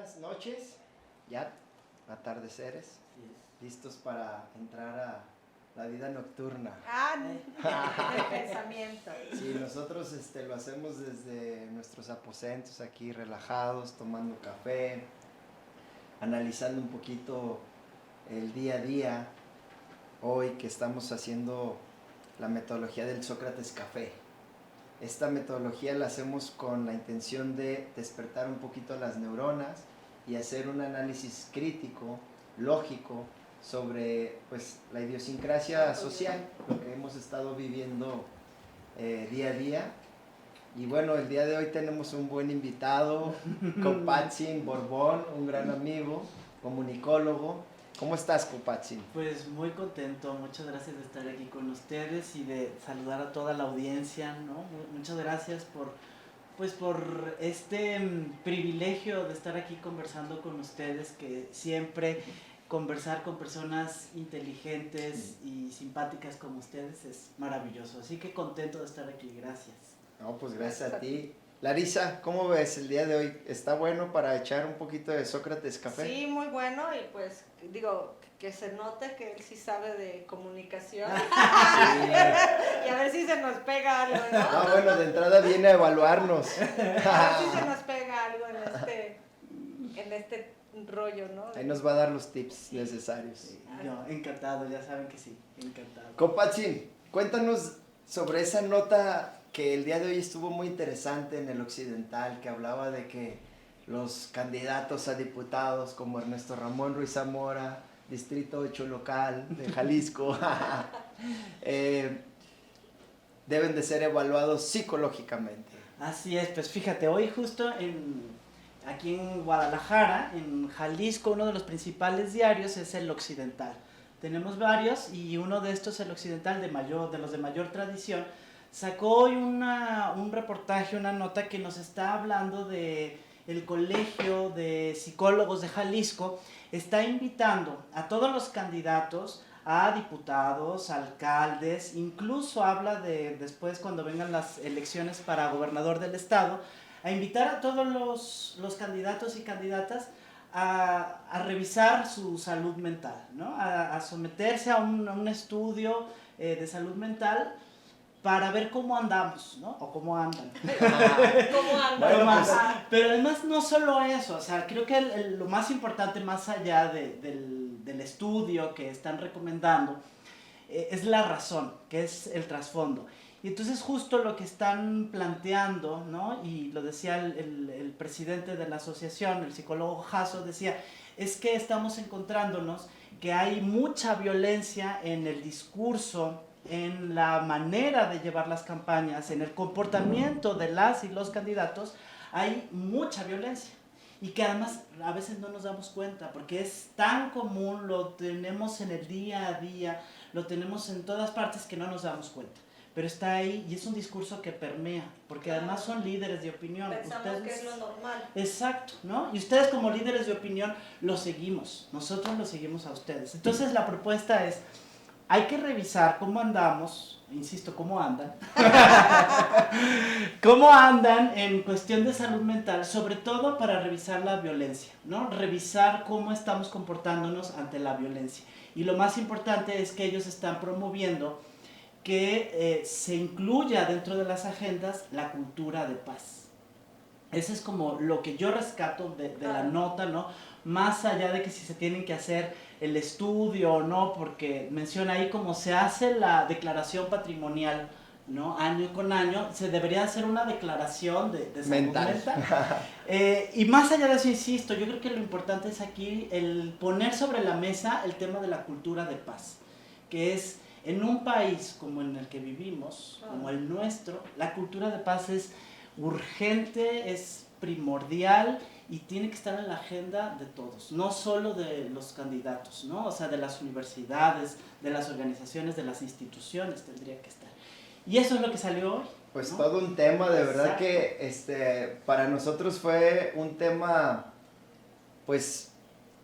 buenas noches, ya atardeceres, listos para entrar a la vida nocturna. El pensamiento. Sí, nosotros lo hacemos desde nuestros aposentos aquí relajados, tomando café, analizando un poquito el día a día. Hoy que estamos haciendo la metodología del Sócrates Café. Esta metodología la hacemos con la intención de despertar un poquito las neuronas y hacer un análisis crítico, lógico, sobre pues, la idiosincrasia social, lo que hemos estado viviendo día a día. Y bueno, el día de hoy tenemos un buen invitado, Kopachin Borbón, un gran amigo, comunicólogo. ¿Cómo estás, Kopachin? Pues muy contento, muchas gracias de estar aquí con ustedes y de saludar a toda la audiencia, ¿no? Muchas gracias por este privilegio de estar aquí conversando con ustedes, que siempre conversar con personas inteligentes y simpáticas como ustedes es maravilloso. Así que contento de estar aquí, gracias. No, pues gracias a ti. Larisa, ¿cómo ves el día de hoy? ¿Está bueno para echar un poquito de Sócrates Café? Sí, muy bueno, y pues digo, que se note que él sí sabe de comunicación. Sí. Y a ver si se nos pega algo, ¿no? Ah, bueno, de entrada viene a evaluarnos. A ver si se nos pega algo en este rollo, ¿no? Ahí nos va a dar los tips necesarios. Sí, yo encantado, ya saben que sí, encantado. Kopachin, cuéntanos sobre esa nota que el día de hoy estuvo muy interesante en el Occidental, que hablaba de que los candidatos a diputados como Ernesto Ramón Ruiz Zamora, Distrito 8 local de Jalisco, deben de ser evaluados psicológicamente. Así es, pues fíjate, hoy justo aquí en Guadalajara, en Jalisco, uno de los principales diarios es El Occidental. Tenemos varios y uno de estos, El Occidental, de los de mayor tradición, sacó hoy un reportaje, una nota que nos está hablando de el Colegio de Psicólogos de Jalisco. Está invitando a todos los candidatos, a diputados, alcaldes, incluso habla de después cuando vengan las elecciones para gobernador del estado, a invitar a todos los candidatos y candidatas a revisar su salud mental, ¿no? A someterse a un estudio de salud mental para ver cómo andamos, ¿no? O cómo andan. ¿Cómo anda? Bueno, pues, Pero además no solo eso, o sea, creo que lo más importante, más allá del estudio que están recomendando, es la razón, que es el trasfondo. Y entonces justo lo que están planteando, ¿no? Y lo decía el presidente de la asociación, el psicólogo Jasso, decía, es que estamos encontrándonos que hay mucha violencia en el discurso, en la manera de llevar las campañas, en el comportamiento de las y los candidatos, hay mucha violencia. Y que además a veces no nos damos cuenta, porque es tan común, lo tenemos en el día a día, lo tenemos en todas partes que no nos damos cuenta. Pero está ahí y es un discurso que permea, porque además son líderes de opinión. Pensamos ustedes, que es lo normal. Exacto, ¿no? Y ustedes como líderes de opinión lo seguimos, nosotros lo seguimos a ustedes. Entonces la propuesta es, hay que revisar cómo andamos, insisto, cómo andan, cómo andan en cuestión de salud mental, sobre todo para revisar la violencia, ¿no? Revisar cómo estamos comportándonos ante la violencia. Y lo más importante es que ellos están promoviendo que se incluya dentro de las agendas la cultura de paz. Ese es como lo que yo rescato de la nota, ¿no? Más allá de que si se tienen que hacer el estudio o no, porque menciona ahí cómo se hace la declaración patrimonial, ¿no? Año con año, se debería hacer una declaración de salud mental. Y más allá de eso, insisto, yo creo que lo importante es aquí el poner sobre la mesa el tema de la cultura de paz, que es en un país como en el que vivimos, como el nuestro, la cultura de paz es urgente, es primordial y tiene que estar en la agenda de todos, no solo de los candidatos, ¿no? O sea, de las universidades, de las organizaciones, de las instituciones tendría que estar. Y eso es lo que salió hoy. pues ¿no? todo un tema, de verdad Exacto. que para nosotros fue un tema pues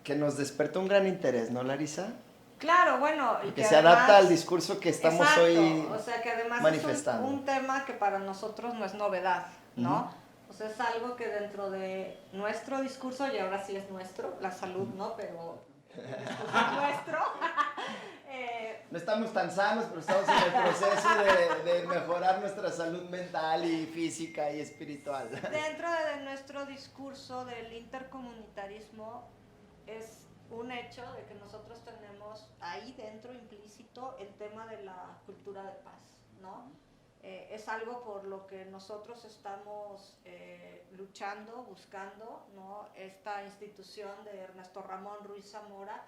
que nos despertó un gran interés, ¿no, Larisa? Claro, bueno. Y Que que se además, adapta al discurso que estamos exacto, hoy o sea, que además manifestando. es un tema que para nosotros no es novedad, ¿no? O sea, es algo que dentro de nuestro discurso, y ahora sí es nuestro, la salud, ¿no? Pero el discurso es nuestro. No estamos tan sanos, pero estamos en el proceso de mejorar nuestra salud mental y física y espiritual. Dentro de nuestro discurso del intercomunitarismo es un hecho de que nosotros tenemos ahí dentro implícito el tema de la cultura de paz, ¿no? Es algo por lo que nosotros estamos luchando, buscando, ¿no? Esta institución de Ernesto Ramón Ruiz Zamora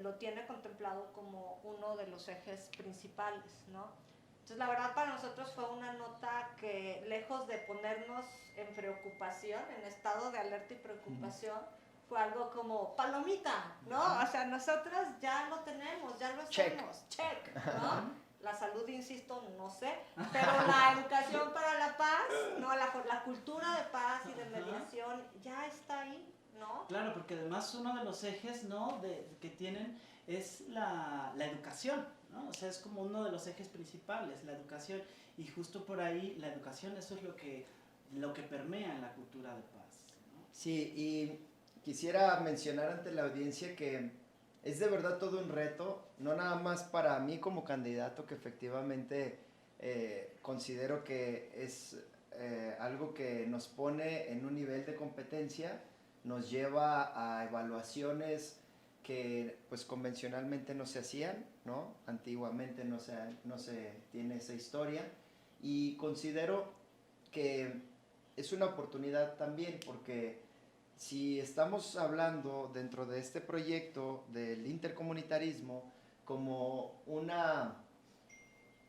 lo tiene contemplado como uno de los ejes principales, ¿no? Entonces, la verdad, para nosotros fue una nota que, lejos de ponernos en preocupación, en estado de alerta y preocupación, fue algo como palomita, ¿no? O sea, nosotros ya lo tenemos, ya lo hacemos, check, ¿no? La salud, insisto, no sé, pero la educación para la paz, ¿no? La cultura de paz y de mediación ya está ahí, ¿no? Claro, porque además uno de los ejes, ¿no? que tienen es la educación, ¿no? O sea, es como uno de los ejes principales, la educación, y justo por ahí la educación, eso es lo que permea en la cultura de paz, ¿no? Sí, y quisiera mencionar ante la audiencia que es de verdad todo un reto, no nada más para mí como candidato, que efectivamente considero que es algo que nos pone en un nivel de competencia, nos lleva a evaluaciones que pues convencionalmente no se hacían, ¿no? Antiguamente no se tiene esa historia, y considero que es una oportunidad también, porque si estamos hablando dentro de este proyecto del intercomunitarismo como una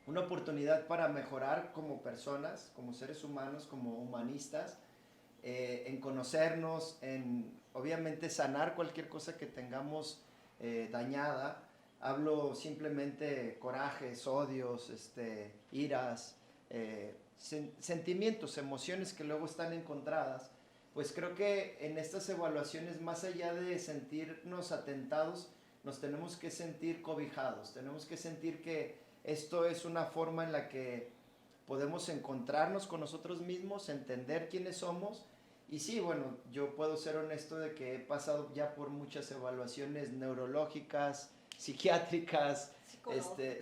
oportunidad para mejorar como personas, como seres humanos, como humanistas, en conocernos, en obviamente sanar cualquier cosa que tengamos dañada. Hablo simplemente corajes, odios, iras, sentimientos, emociones que luego están encontradas. Pues creo que en estas evaluaciones, más allá de sentirnos atentados, nos tenemos que sentir cobijados, tenemos que sentir que esto es una forma en la que podemos encontrarnos con nosotros mismos, entender quiénes somos. Y sí, bueno, yo puedo ser honesto de que he pasado ya por muchas evaluaciones neurológicas, psiquiátricas,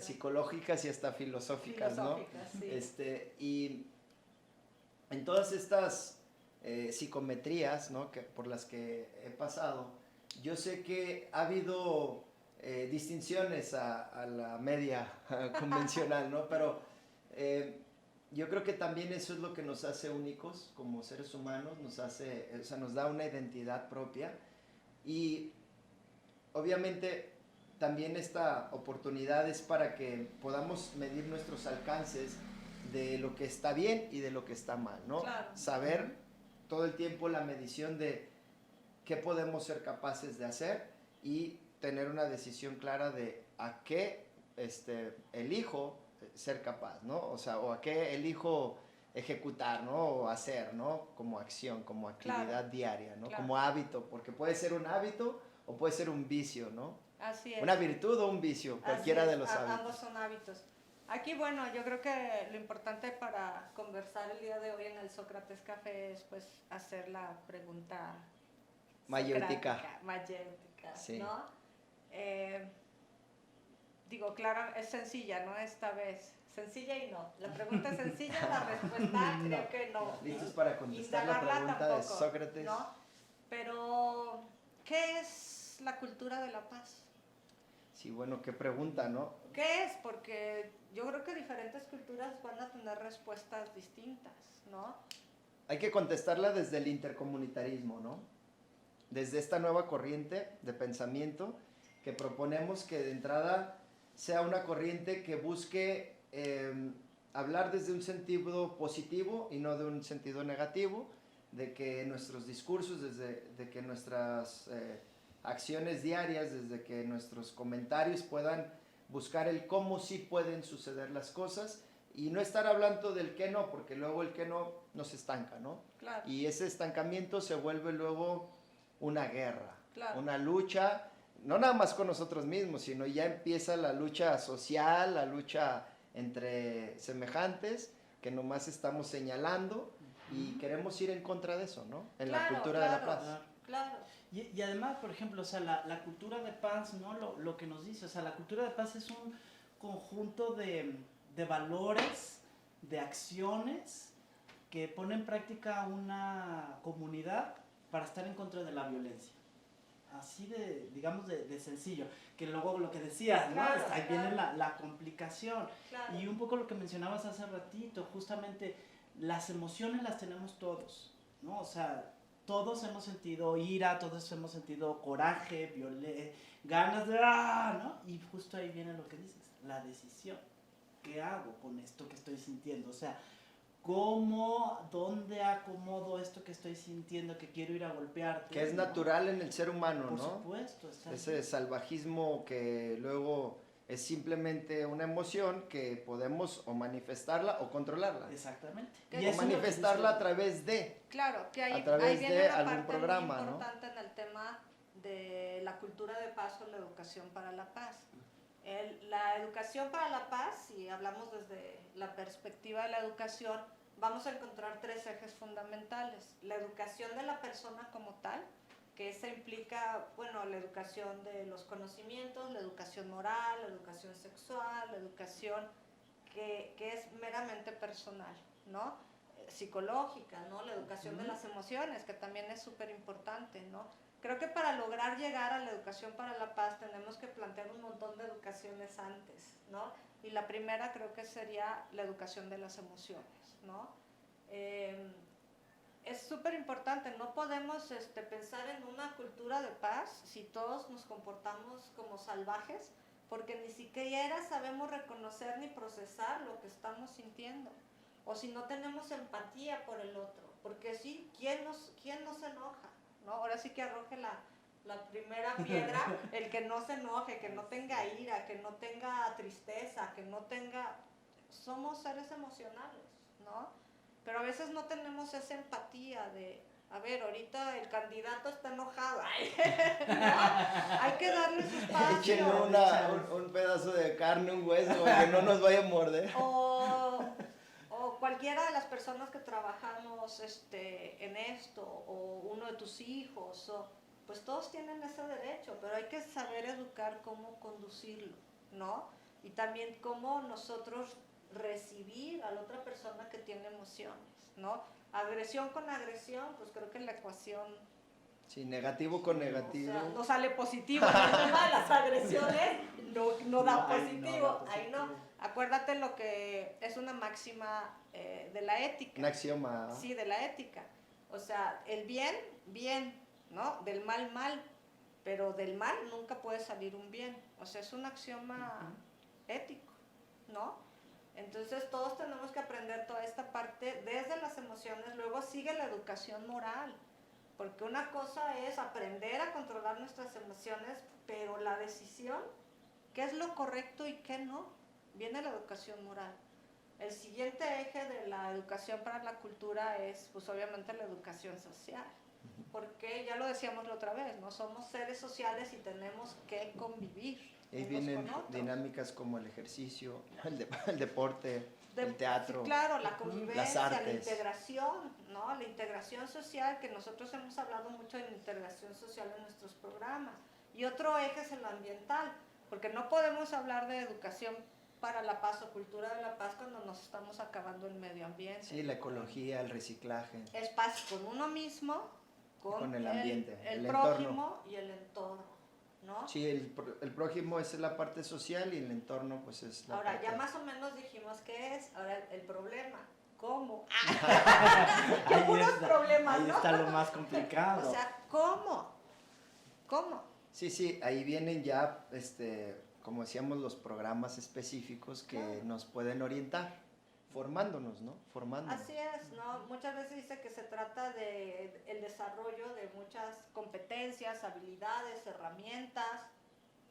psicológicas y hasta filosóficas, ¿no? Sí. Y en todas estas psicometrías, ¿no? Por las que he pasado, yo sé que ha habido distinciones a la media convencional, ¿no? Pero yo creo que también eso es lo que nos hace únicos como seres humanos, nos da una identidad propia, y obviamente también esta oportunidad es para que podamos medir nuestros alcances de lo que está bien y de lo que está mal, ¿no? Claro. Saber todo el tiempo la medición de qué podemos ser capaces de hacer y tener una decisión clara de a qué elijo ser capaz, ¿no? O sea, o a qué elijo ejecutar, ¿no? O hacer, ¿no? Como acción, como actividad diaria, ¿no? Como hábito, porque puede ser un hábito o puede ser un vicio, ¿no? Así es. Una virtud o un vicio, cualquiera de los hábitos. Ambos son hábitos. Aquí, bueno, yo creo que lo importante para conversar el día de hoy en el Sócrates Café es pues hacer la pregunta mayéutica, sí. ¿No? Digo, claro, es sencilla, ¿no? Esta vez, sencilla y no. La pregunta es sencilla, la respuesta creo que no. ¿Listos para contestar la pregunta tampoco, de Sócrates? ¿No? Pero, ¿qué es la cultura de la paz? Sí, bueno, qué pregunta, ¿no? ¿Qué es? Porque yo creo que diferentes culturas van a tener respuestas distintas, ¿no? Hay que contestarla desde el intercomunitarismo, ¿no? Desde esta nueva corriente de pensamiento que proponemos que de entrada sea una corriente que busque hablar desde un sentido positivo y no de un sentido negativo, de que nuestros discursos, de que nuestras acciones diarias, desde que nuestros comentarios puedan buscar el cómo sí pueden suceder las cosas y no estar hablando del qué no, porque luego el qué no nos estanca, ¿no? Claro. Y ese estancamiento se vuelve luego una guerra, claro. Una lucha, no nada más con nosotros mismos, sino ya empieza la lucha social, la lucha entre semejantes, que nomás estamos señalando, y queremos ir en contra de eso, ¿no? En la Claro, cultura de la paz. Claro. Y además, por ejemplo, o sea, la cultura de paz, ¿no? Lo que nos dice, o sea, la cultura de paz es un conjunto de valores, de acciones que pone en práctica una comunidad para estar en contra de la violencia. Así de, digamos, de sencillo. Que luego lo que decías, ¿no? Claro, Ahí claro. viene la complicación. Claro. Y un poco lo que mencionabas hace ratito, justamente las emociones las tenemos todos, ¿no? O sea, todos hemos sentido ira, todos hemos sentido coraje, ganas de ¿no? Y justo ahí viene lo que dices, la decisión. ¿Qué hago con esto que estoy sintiendo? O sea, ¿dónde acomodo esto que estoy sintiendo, que quiero ir a golpearte? Que es ¿no? natural en el ser humano, Por ¿no? supuesto. Ese salvajismo que luego es simplemente una emoción que podemos o manifestarla o controlarla. Exactamente. Y o manifestarla a través de. Claro, que a ahí través viene de una algún parte programa, muy ¿no? importante en el tema de la cultura de paz o la educación para la paz. La educación para la paz, si hablamos desde la perspectiva de la educación, vamos a encontrar 3 ejes fundamentales. La educación de la persona como tal, que esa implica, bueno, la educación de los conocimientos, la educación moral, la educación sexual, la educación que es meramente personal, ¿no? Psicológica, ¿no? La educación de las emociones, que también es súper importante, ¿no? Creo que para lograr llegar a la educación para la paz tenemos que plantear un montón de educaciones antes, ¿no? Y la primera creo que sería la educación de las emociones, ¿no? Es súper importante, no podemos pensar en una cultura de paz si todos nos comportamos como salvajes, porque ni siquiera sabemos reconocer ni procesar lo que estamos sintiendo, o si no tenemos empatía por el otro, porque sí, ¿quién no se enoja? ¿No? Ahora sí que arroje la primera piedra, el que no se enoje, que no tenga ira, que no tenga tristeza, que no tenga... Somos seres emocionales, ¿no? Pero a veces no tenemos esa empatía de, a ver, ahorita el candidato está enojado, ¿no? Hay que darle su espacio. Échenle un pedazo de carne, un hueso, que no nos vaya a morder. O cualquiera de las personas que trabajamos en esto, o uno de tus hijos, pues todos tienen ese derecho, pero hay que saber educar cómo conducirlo, ¿no? Y también cómo nosotros recibir a la otra persona que tiene emociones, ¿no? Agresión con agresión, pues creo que la ecuación... Sí, negativo con negativo. O sea, no sale positivo, en el tema de las agresiones no da positivo, ahí no. Acuérdate lo que es una máxima de la ética. Un axioma. Sí, de la ética. O sea, el bien, bien, ¿no? Del mal, mal. Pero del mal nunca puede salir un bien. O sea, es un axioma ético, ¿no? Entonces todos tenemos que aprender toda esta parte desde las emociones. Luego sigue la educación moral. Porque una cosa es aprender a controlar nuestras emociones, pero la decisión, qué es lo correcto y qué no, viene la educación moral. El siguiente eje de la educación para la cultura es, pues obviamente, la educación social. Porque ya lo decíamos la otra vez, ¿no? Somos seres sociales y tenemos que convivir. Ahí vienen dinámicas como el ejercicio, el deporte, el teatro. Sí, claro, la convivencia, las artes. la integración, ¿no? La integración social, que nosotros hemos hablado mucho de integración social en nuestros programas. Y otro eje es el ambiental, porque no podemos hablar de educación para la paz o cultura de la paz cuando nos estamos acabando el medio ambiente. Sí, la ecología, el reciclaje. Es paz con uno mismo, con el ambiente, el prójimo entorno. Y el entorno, ¿no? Sí, el prójimo es la parte social y el entorno pues es la Ahora, parte... ya más o menos dijimos qué es. Ahora, el problema, ¿cómo? Ahí Algunos está, problemas, ahí ¿no? está lo más complicado. O sea, ¿cómo? ¿Cómo? Sí, ahí vienen ya, como decíamos, los programas específicos que Claro. nos pueden orientar, formándonos, ¿no? Formándonos. Así es, ¿no? Muchas veces dice que se trata de el desarrollo de muchas competencias, habilidades, herramientas.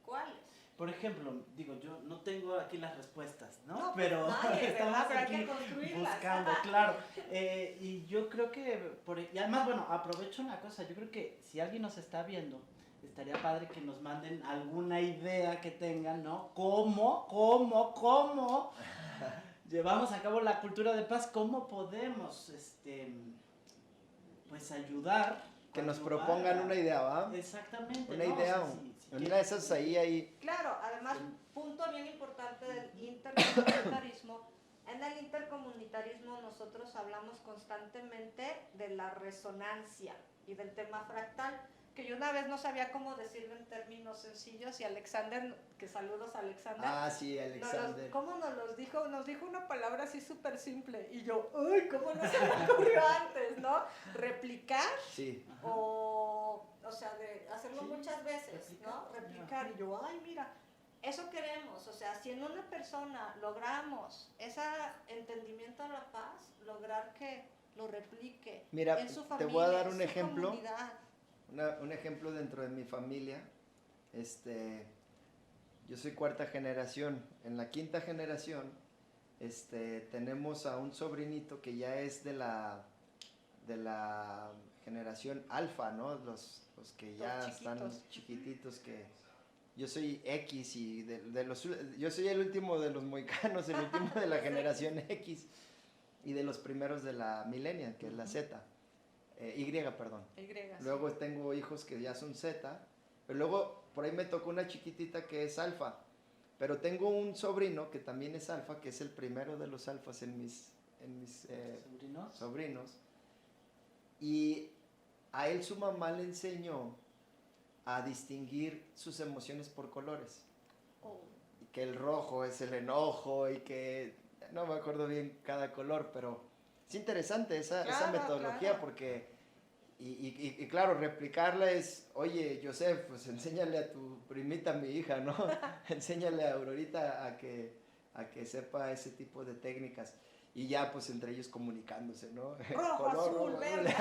¿Cuáles? Por ejemplo, digo, yo no tengo aquí las respuestas, ¿no? No, pero nadie, estamos ¿verdad? Pero hay aquí que construirlas. buscando, claro. Y yo creo que, y además, bueno, aprovecho una cosa, yo creo que si alguien nos está viendo, estaría padre que nos manden alguna idea que tengan, ¿no? ¿Cómo llevamos a cabo la cultura de paz, ¿cómo podemos pues ayudar? Que nos propongan una idea, ¿va? Exactamente. Una ¿no? idea, O sea, si una de esas ahí. Claro, además, punto bien importante del intercomunitarismo. En el intercomunitarismo nosotros hablamos constantemente de la resonancia y del tema fractal, que yo una vez no sabía cómo decirlo en términos sencillos y Alexander, que saludos a Alexander. Ah, sí, Alexander. ¿Cómo nos los dijo? Nos dijo una palabra así súper simple y yo, ¡ay! ¿Cómo no se me ocurrió antes, no? Replicar. Sí. O sea, de hacerlo Sí, muchas veces, replicar. ¿no? Replicar. Y yo, ay, mira, eso queremos. O sea, si en una persona logramos ese entendimiento de la paz, lograr que lo replique Mira, en su familia, te voy a dar en un su ejemplo. comunidad. Un ejemplo dentro de mi familia. Yo soy cuarta generación. En la quinta generación, tenemos a un sobrinito que ya es de la generación alfa, ¿no? Los que ya Los están chiquitos. chiquititos, que yo soy X y yo soy el último de los mohicanos, el último de la generación X y de los primeros de la millennial, que es la Z. Y, perdón. Luego tengo hijos que ya son Z, pero luego por ahí me tocó una chiquitita que es alfa. Pero tengo un sobrino que también es alfa, que es el primero de los alfas en mis sobrinos. Y a él su mamá le enseñó a distinguir sus emociones por colores. Oh. Y que el rojo es el enojo y que no me acuerdo bien cada color, pero es interesante esa metodología, claro. Porque y claro, replicarla es, oye, Joseph, pues enséñale a tu primita, mi hija, ¿no? Enséñale a Aurorita a que sepa ese tipo de técnicas. Y ya, pues, entre ellos comunicándose, ¿no? Rojo, azul, verde.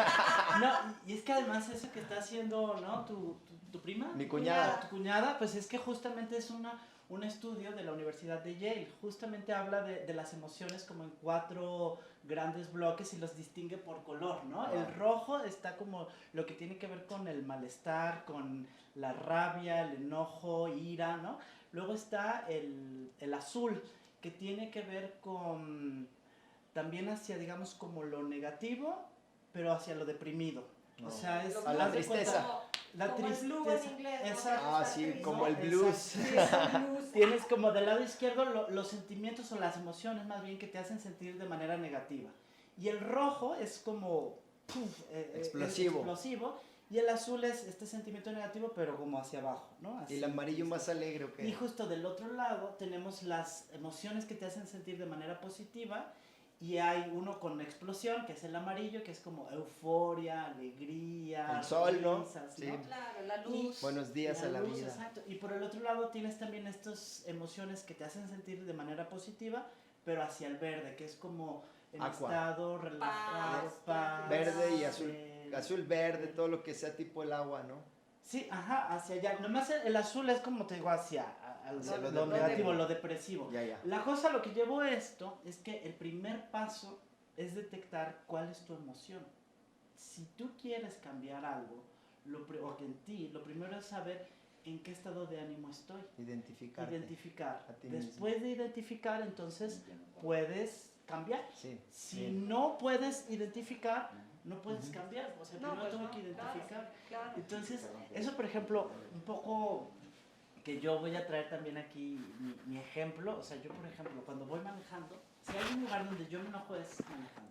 No, y es que además eso que está haciendo, ¿no? Tu prima. Mi cuñada. Tu cuñada, pues es que justamente es un estudio de la Universidad de Yale. Justamente habla de las emociones como en 4 grandes bloques y los distingue por color, ¿no? Ah. El rojo está como lo que tiene que ver con el malestar, con la rabia, el enojo, ira, ¿no? Luego está el azul, que tiene que ver con también hacia, digamos, como lo negativo, pero hacia lo deprimido. No. O sea, es A la haz de cuenta, tristeza. la como el tristeza. blue en inglés, ¿no? Exacto. Ah, sí, Triste, como el ¿no? blues. Sí, es el blues. Tienes como del lado izquierdo los sentimientos o las emociones más bien que te hacen sentir de manera negativa. Y el rojo es como Explosivo. explosivo. Y el azul es este sentimiento negativo, pero como hacia abajo, ¿no? Así, Y el amarillo más alegre, ¿o qué? Y justo del otro lado tenemos las emociones que te hacen sentir de manera positiva. Y hay uno con explosión, que es el amarillo, que es como euforia, alegría, el sol, ¿no? risas, Sí. ¿no? Claro, la luz. Buenos días a la luz, vida. Exacto. Y por el otro lado tienes también estas emociones que te hacen sentir de manera positiva, pero hacia el verde, que es como en Aqua. estado relajado, paz, Verde y azul. el- Azul, verde, todo lo que sea tipo el agua, ¿no? Sí, ajá, hacia allá. Nomás el azul es como te digo, hacia lo lo depresivo. negativo, lo depresivo. Ya. La cosa, lo que llevó esto, es que el primer paso es detectar cuál es tu emoción. Si tú quieres cambiar algo, o que en ti, lo primero es saber en qué estado de ánimo estoy. Identificar. Identificar. a ti mismo. Después de identificar, entonces puedes cambiar. Sí. Si sí. no puedes identificar, no puedes Ujú. cambiar. O sea, No, primero pues tengo no, que identificar. Claro. Entonces, eso por ejemplo, un poco que yo voy a traer también aquí mi ejemplo. O sea, yo por ejemplo, cuando voy manejando, si hay un lugar donde yo me enojo es manejando.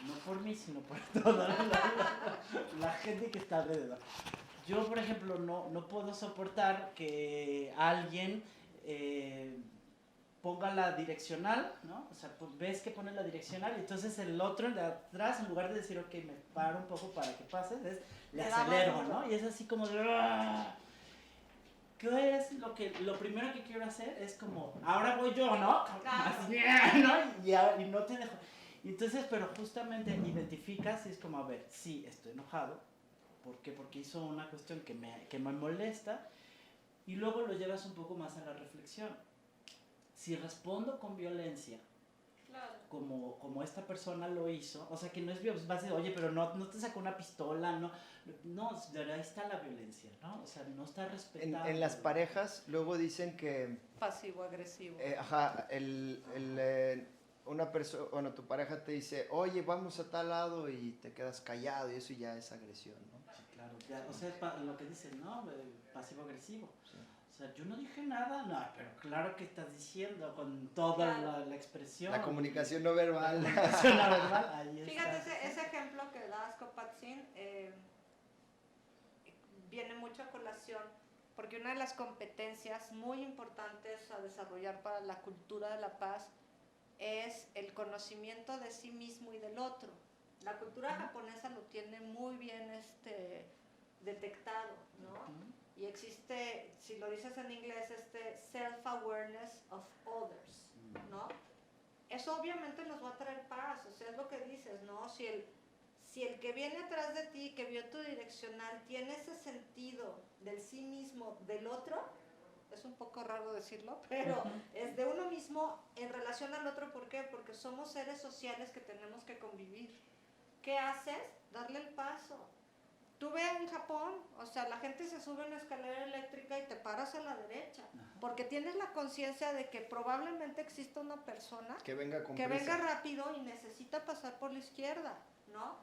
No por mí, sino por toda la gente que está alrededor. Yo, por ejemplo, no puedo soportar que alguien ponga la direccional, ¿no? O sea, pues ves que pone la direccional y entonces el otro de atrás, en lugar de decir, ok, me paro un poco para que pases, le Le da acelero, más duro. ¿no? Y es así como de... ¡ah! ¿Qué es lo primero que quiero hacer? Es como, ahora voy yo, ¿no? Claro. Así, ¿no? Y no te dejo. Y entonces, pero justamente identificas y es como, a ver, sí, estoy enojado. ¿Por qué? Porque hizo una cuestión que me molesta. Y luego lo llevas un poco más a la reflexión. Si respondo con violencia, Claro. como esta persona lo hizo, o sea que no es violencia, vas a decir, oye, pero no te sacó una pistola, no, ahí está la violencia, ¿no? O sea, no está respetando. En las parejas luego dicen que Pasivo-agresivo. una persona, bueno, tu pareja te dice, oye, vamos a tal lado y te quedas callado y eso ya es agresión, ¿no? Sí, claro, ya, o sea, lo que dicen, ¿no? Pasivo-agresivo. Sí. O sea, yo no dije nada, no, pero claro que estás diciendo con toda Claro. la expresión. La comunicación no verbal. La comunicación no verbal, ahí está. Fíjate, ese ejemplo que das, Copatzin, viene mucho a colación, porque una de las competencias muy importantes a desarrollar para la cultura de la paz es el conocimiento de sí mismo y del otro. La cultura japonesa lo tiene muy bien detectado, ¿no? Y existe, si lo dices en inglés, self-awareness of others, ¿no? Eso obviamente nos va a traer paz, o sea, es lo que dices, ¿no? Si el que viene atrás de ti, que vio tu direccional, tiene ese sentido del sí mismo, del otro, es un poco raro decirlo, pero es de uno mismo en relación al otro. ¿Por qué? Porque somos seres sociales que tenemos que convivir. ¿Qué haces? Darle el paso. Tú ve en Japón, o sea, la gente se sube a una escalera eléctrica y te paras a la derecha, porque tienes la conciencia de que probablemente exista una persona Que venga con que prisa. venga rápido y necesita pasar por la izquierda, ¿no?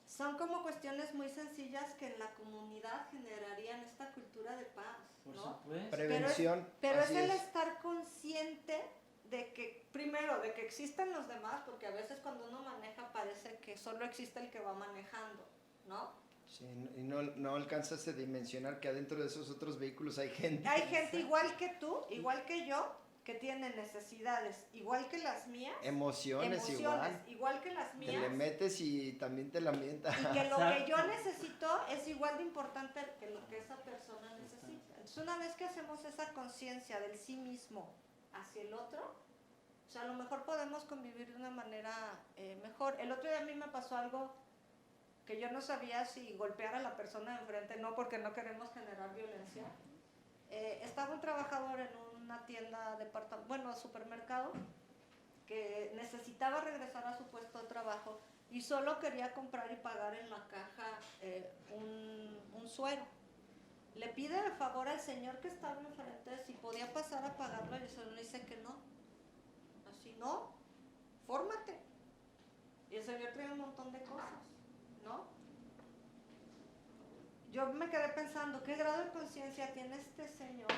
Son como cuestiones muy sencillas que en la comunidad generarían esta cultura de paz, Por ¿no? supuesto. Prevención. Pero es así el estar consciente de que, primero, de que existen los demás, porque a veces cuando uno maneja parece que solo existe el que va manejando, ¿no? Sí, y no alcanzas a dimensionar que adentro de esos otros vehículos hay gente. Hay gente igual que tú, igual que yo, que tiene necesidades igual que las mías, Emociones igual que las Te mías, le metes y también te la mientas. y que lo que Exacto. yo necesito es igual de importante que lo que esa persona necesita. Entonces, una vez que hacemos esa conciencia del sí mismo hacia el otro, o sea, a lo mejor podemos convivir de una manera mejor. El otro día a mí me pasó algo que yo no sabía si golpear a la persona de enfrente, no, porque no queremos generar violencia. Estaba un trabajador en una tienda, supermercado, que necesitaba regresar a su puesto de trabajo y solo quería comprar y pagar en la caja un suero. Le pide de favor al señor que estaba enfrente si podía pasar a pagarlo y el señor le dice que no. Así, no, fórmate. Y el señor trae un montón de cosas, ¿no? Yo me quedé pensando, ¿qué grado de conciencia tiene este señor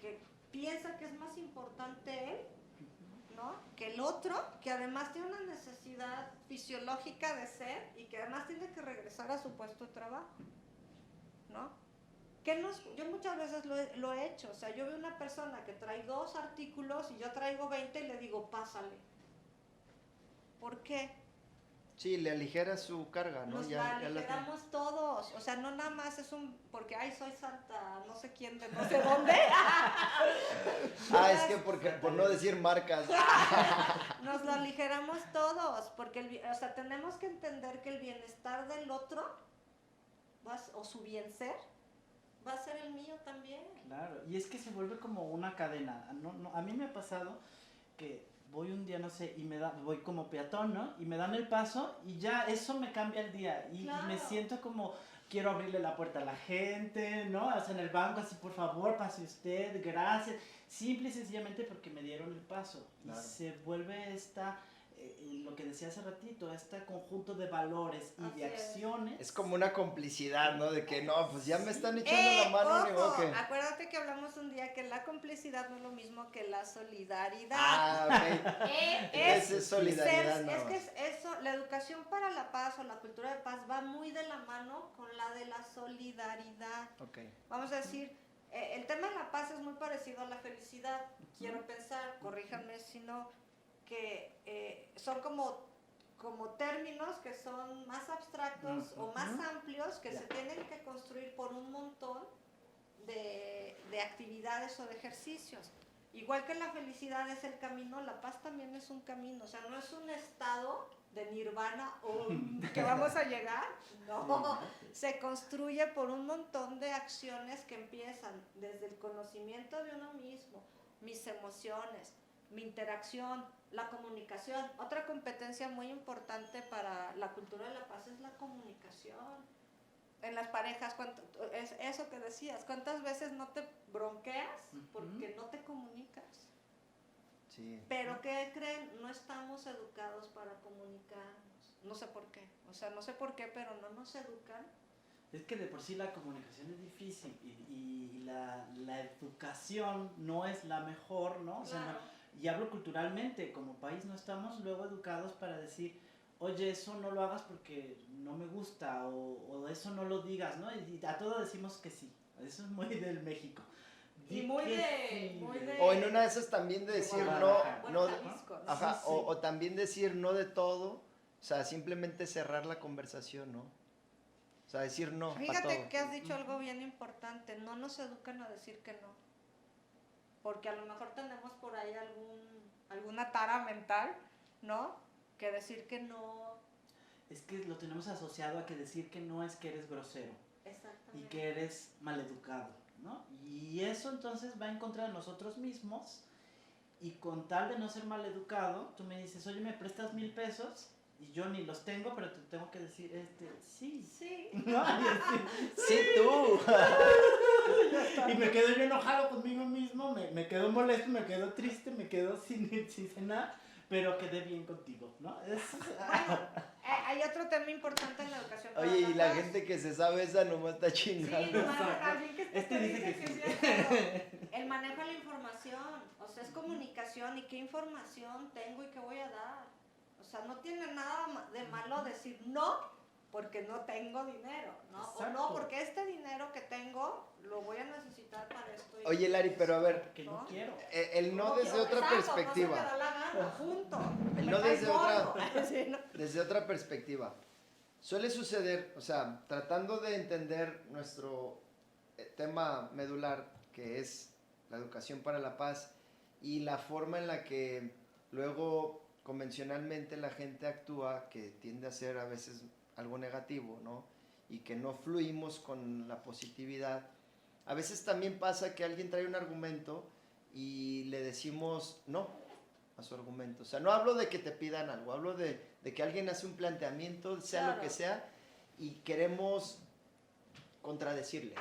que piensa que es más importante él, ¿no?, que el otro, que además tiene una necesidad fisiológica de ser y que además tiene que regresar a su puesto de trabajo, ¿no? Yo muchas veces lo he hecho, o sea, yo veo una persona que trae 2 artículos y yo traigo 20 y le digo, pásale. ¿Por qué? Sí, le aligera su carga, ¿no? Nos la aligeramos todos, o sea, no nada más es porque, ay, soy santa, no sé quién de no sé dónde. Es que por no decir marcas. Nos lo aligeramos todos, porque, o sea, tenemos que entender que el bienestar del otro, o su bien ser, va a ser el mío también. Claro, y es que se vuelve como una cadena. A mí me ha pasado que voy un día, no sé, y voy como peatón, ¿no? Y me dan el paso y ya eso me cambia el día. Y me siento como, quiero abrirle la puerta a la gente, ¿no? O sea, en el banco, así, por favor, pase usted, gracias. Simple y sencillamente porque me dieron el paso. Claro. Y se vuelve lo que decía hace ratito, este conjunto de valores y de acciones. Es como una complicidad, ¿no? De que no, pues ya me están echando la mano. Ojo, acuérdate que hablamos un día que la complicidad no es lo mismo que la solidaridad. Ok. Es solidaridad. Es que eso, la educación para la paz o la cultura de paz va muy de la mano con la de la solidaridad. Okay. Vamos a decir, el tema de la paz es muy parecido a la felicidad. Quiero pensar, corríjanme si no, que son como términos que son más abstractos o más amplios que se tienen que construir por un montón de actividades o de ejercicios. Igual que la felicidad es el camino, la paz también es un camino, o sea, no es un estado de nirvana o que vamos a llegar, no, se construye por un montón de acciones que empiezan desde el conocimiento de uno mismo, mis emociones, mi interacción, la comunicación. Otra competencia muy importante para la cultura de la paz es la comunicación. En las parejas, es eso que decías, ¿cuántas veces no te bronqueas porque no te comunicas? Sí. Pero ¿qué creen? No estamos educados para comunicarnos. No sé por qué. O sea, no sé por qué, pero no nos educan. Es que de por sí la comunicación es difícil y la educación no es la mejor, ¿no? O sea, Claro. y hablo culturalmente, como país no estamos luego educados para decir, oye, eso no lo hagas porque no me gusta, o eso no lo digas, ¿no? Y a todo decimos que sí. Eso es muy del México. Y Di muy que de- sí, muy de- O en una de esas también de decir no, Guadalajara. Bueno, no, Jalisco, ¿no? ajá, Sí, sí. o también decir no de todo, o sea, simplemente cerrar la conversación, ¿no? O sea, decir no para todo. Fíjate que has dicho algo bien importante. No nos educan a decir que no. Porque a lo mejor tenemos por ahí alguna tara mental, ¿no? Que decir que no. Es que lo tenemos asociado a que decir que no es que eres grosero y Exactamente. que eres maleducado, ¿no? Y eso entonces va en contra de nosotros mismos y con tal de no ser maleducado, tú me dices, oye, ¿me prestas 1,000 pesos? Y yo ni los tengo, pero te tengo que decir, sí. Sí. ¿No? Y así. Sí, tú. Y me quedo yo enojado conmigo mismo, me quedo molesto, me quedo triste, me quedo sin cenar, pero quedé bien contigo, ¿no? Bueno, hay otro tema importante en la educación. para Oye, y la paz. gente que se sabe esa nomás está Sí, chingando. nomás alguien que Este te dice que sí sí. es cierto. El manejo de la información, o sea, es comunicación y qué información tengo y qué voy a dar. O sea, no tiene nada de malo decir no porque no tengo dinero, ¿no? O Exacto. no porque este dinero que tengo lo voy a necesitar para esto. y Oye, Lari, pero a ver, Que no quiero. el no desde otra Exacto, perspectiva. No se me da la gana, punto. El Me no cae desde gordo. otra- Sí, ¿no? Desde otra perspectiva. Suele suceder, o sea, tratando de entender nuestro tema medular, que es la educación para la paz, y la forma en la que luego convencionalmente la gente actúa, que tiende a ser a veces algo negativo, ¿no? Y que no fluimos con la positividad. A veces también pasa que alguien trae un argumento y le decimos no a su argumento. O sea, no hablo de que te pidan algo, hablo de que alguien hace un planteamiento, sea Claro. lo que sea, y queremos contradecirle,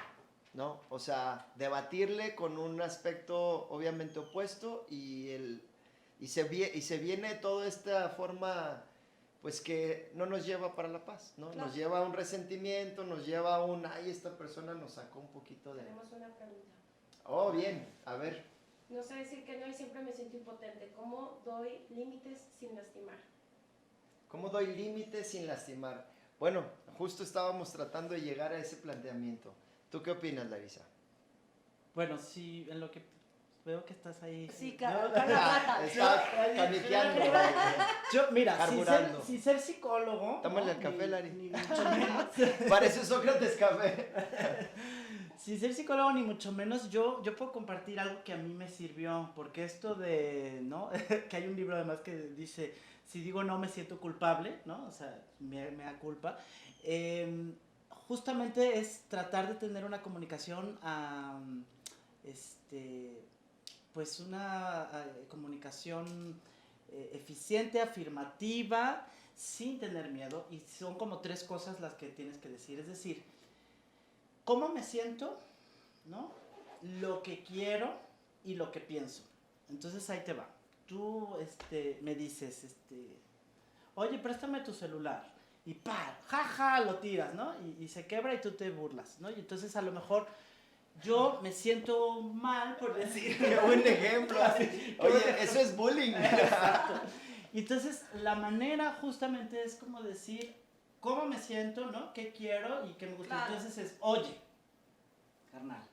¿no? O sea, debatirle con un aspecto obviamente opuesto y se viene toda esta forma, pues que no nos lleva para la paz, ¿no? Claro. Nos lleva a un resentimiento, nos lleva a un, ay, esta persona nos sacó un poquito de... Tenemos una pregunta. Oh, bien, a ver. No sé decir que no y siempre me siento impotente. ¿Cómo doy límites sin lastimar? ¿Cómo doy límites sin lastimar? Bueno, justo estábamos tratando de llegar a ese planteamiento. ¿Tú qué opinas, Larisa? Bueno, sí, en lo que veo que estás ahí. Sí, ¿no? Carla. Está caniqueando. Yo, mira, Carburando. si ser psicólogo. Tómale ¿no? el café, Lari. Ni mucho menos. Parece Sócrates Café. Si ser psicólogo, ni mucho menos, yo puedo compartir algo que a mí me sirvió. Porque esto de, ¿no? Que hay un libro además que dice: si digo no, me siento culpable, ¿no? O sea, me da culpa. Justamente es tratar de tener una comunicación pues una comunicación eficiente, afirmativa, sin tener miedo, y son como 3 cosas las que tienes que decir, es decir, cómo me siento, ¿no? Lo que quiero y lo que pienso. Entonces ahí te va. Tú me dices, oye, préstame tu celular, y jaja, lo tiras, ¿no? Y se quebra y tú te burlas, ¿no? Y entonces a lo mejor yo me siento mal por decir. Qué buen ejemplo. Oye, eso es bullying. Exacto. Y entonces la manera justamente es como decir cómo me siento, ¿no? ¿Qué quiero y qué me gusta? Claro. Entonces es, oye, carnal,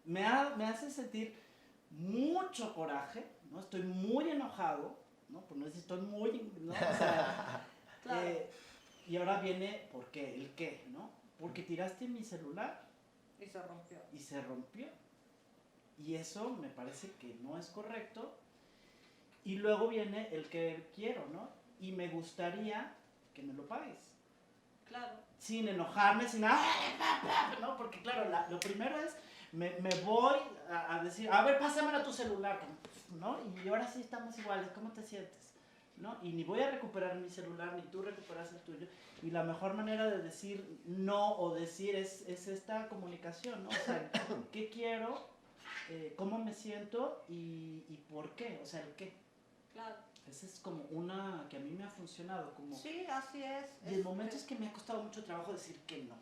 me hace sentir mucho coraje, ¿no? Estoy muy enojado, ¿no? Por no decir estoy muy, ¿no? O sea, Claro. y ahora viene, ¿por qué? ¿El qué? ¿No? Porque tiraste mi celular Y se rompió. y se rompió. Y eso me parece que no es correcto. Y luego viene el que quiero, ¿no? Y me gustaría que me lo pagues. Claro. Sin enojarme, sin ¿no? Porque claro, lo primero es, me voy a decir, a ver, pásamela tu celular, ¿no? Y ahora sí estamos iguales, ¿cómo te sientes? ¿No? Y ni voy a recuperar mi celular, ni tú recuperas el tuyo. Y la mejor manera de decir no o decir es esta comunicación, ¿no? O sea, ¿qué quiero? cómo me siento y por qué, o sea, el qué. Claro. Esa es como una que a mí me ha funcionado. Como, Sí, así es. y el momento es que me ha costado mucho trabajo decir que no.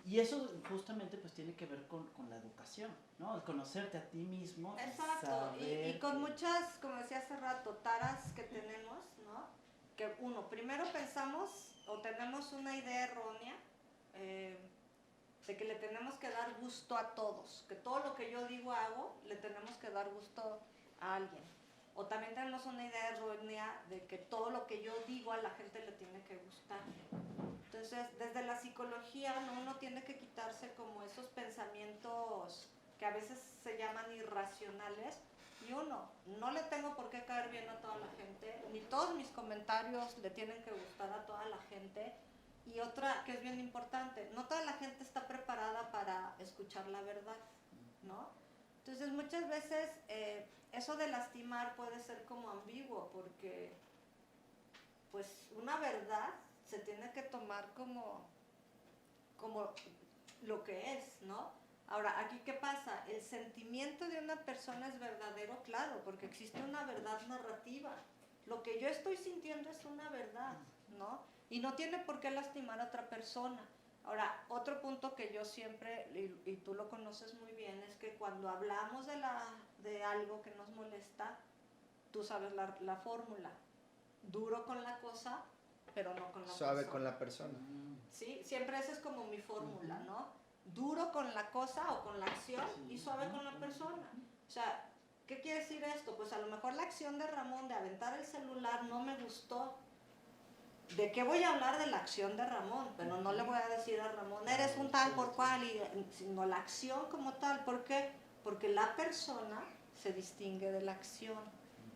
Y eso justamente pues tiene que ver con la educación, ¿no? El conocerte a ti mismo. Exacto, y con que... muchas, como decía hace rato, taras que tenemos, ¿no? Que uno, primero pensamos o tenemos una idea errónea de que le tenemos que dar gusto a todos, que todo lo que yo digo hago, le tenemos que dar gusto a alguien. O también tenemos una idea errónea de que todo lo que yo digo a la gente le tiene que gustar. Entonces, desde la psicología, ¿no? Uno tiene que quitarse como esos pensamientos que a veces se llaman irracionales. Y uno, no le tengo por qué caer bien a toda la gente, ni todos mis comentarios le tienen que gustar a toda la gente. Y otra que es bien importante, no toda la gente está preparada para escuchar la verdad, ¿no? Entonces muchas veces eso de lastimar puede ser como ambiguo, porque pues una verdad se tiene que tomar como lo que es, ¿no? Ahora, aquí ¿qué pasa? El sentimiento de una persona es verdadero, claro, porque existe una verdad narrativa. Lo que yo estoy sintiendo es una verdad, ¿no? Y no tiene por qué lastimar a otra persona. Ahora, otro punto que yo siempre, y tú lo conoces muy bien, es que cuando hablamos de algo que nos molesta, tú sabes la fórmula. Duro con la cosa, pero no con la Suave persona. con la persona. ¿Sí? Siempre esa es como mi fórmula, ¿no? Duro con la cosa o con la acción y suave con la persona. O sea, ¿qué quiere decir esto? Pues a lo mejor la acción de Ramón de aventar el celular no me gustó. ¿De qué voy a hablar de la acción de Ramón? Pero no le voy a decir a Ramón, eres un tal por cual, sino la acción como tal. ¿Por qué? Porque la persona se distingue de la acción.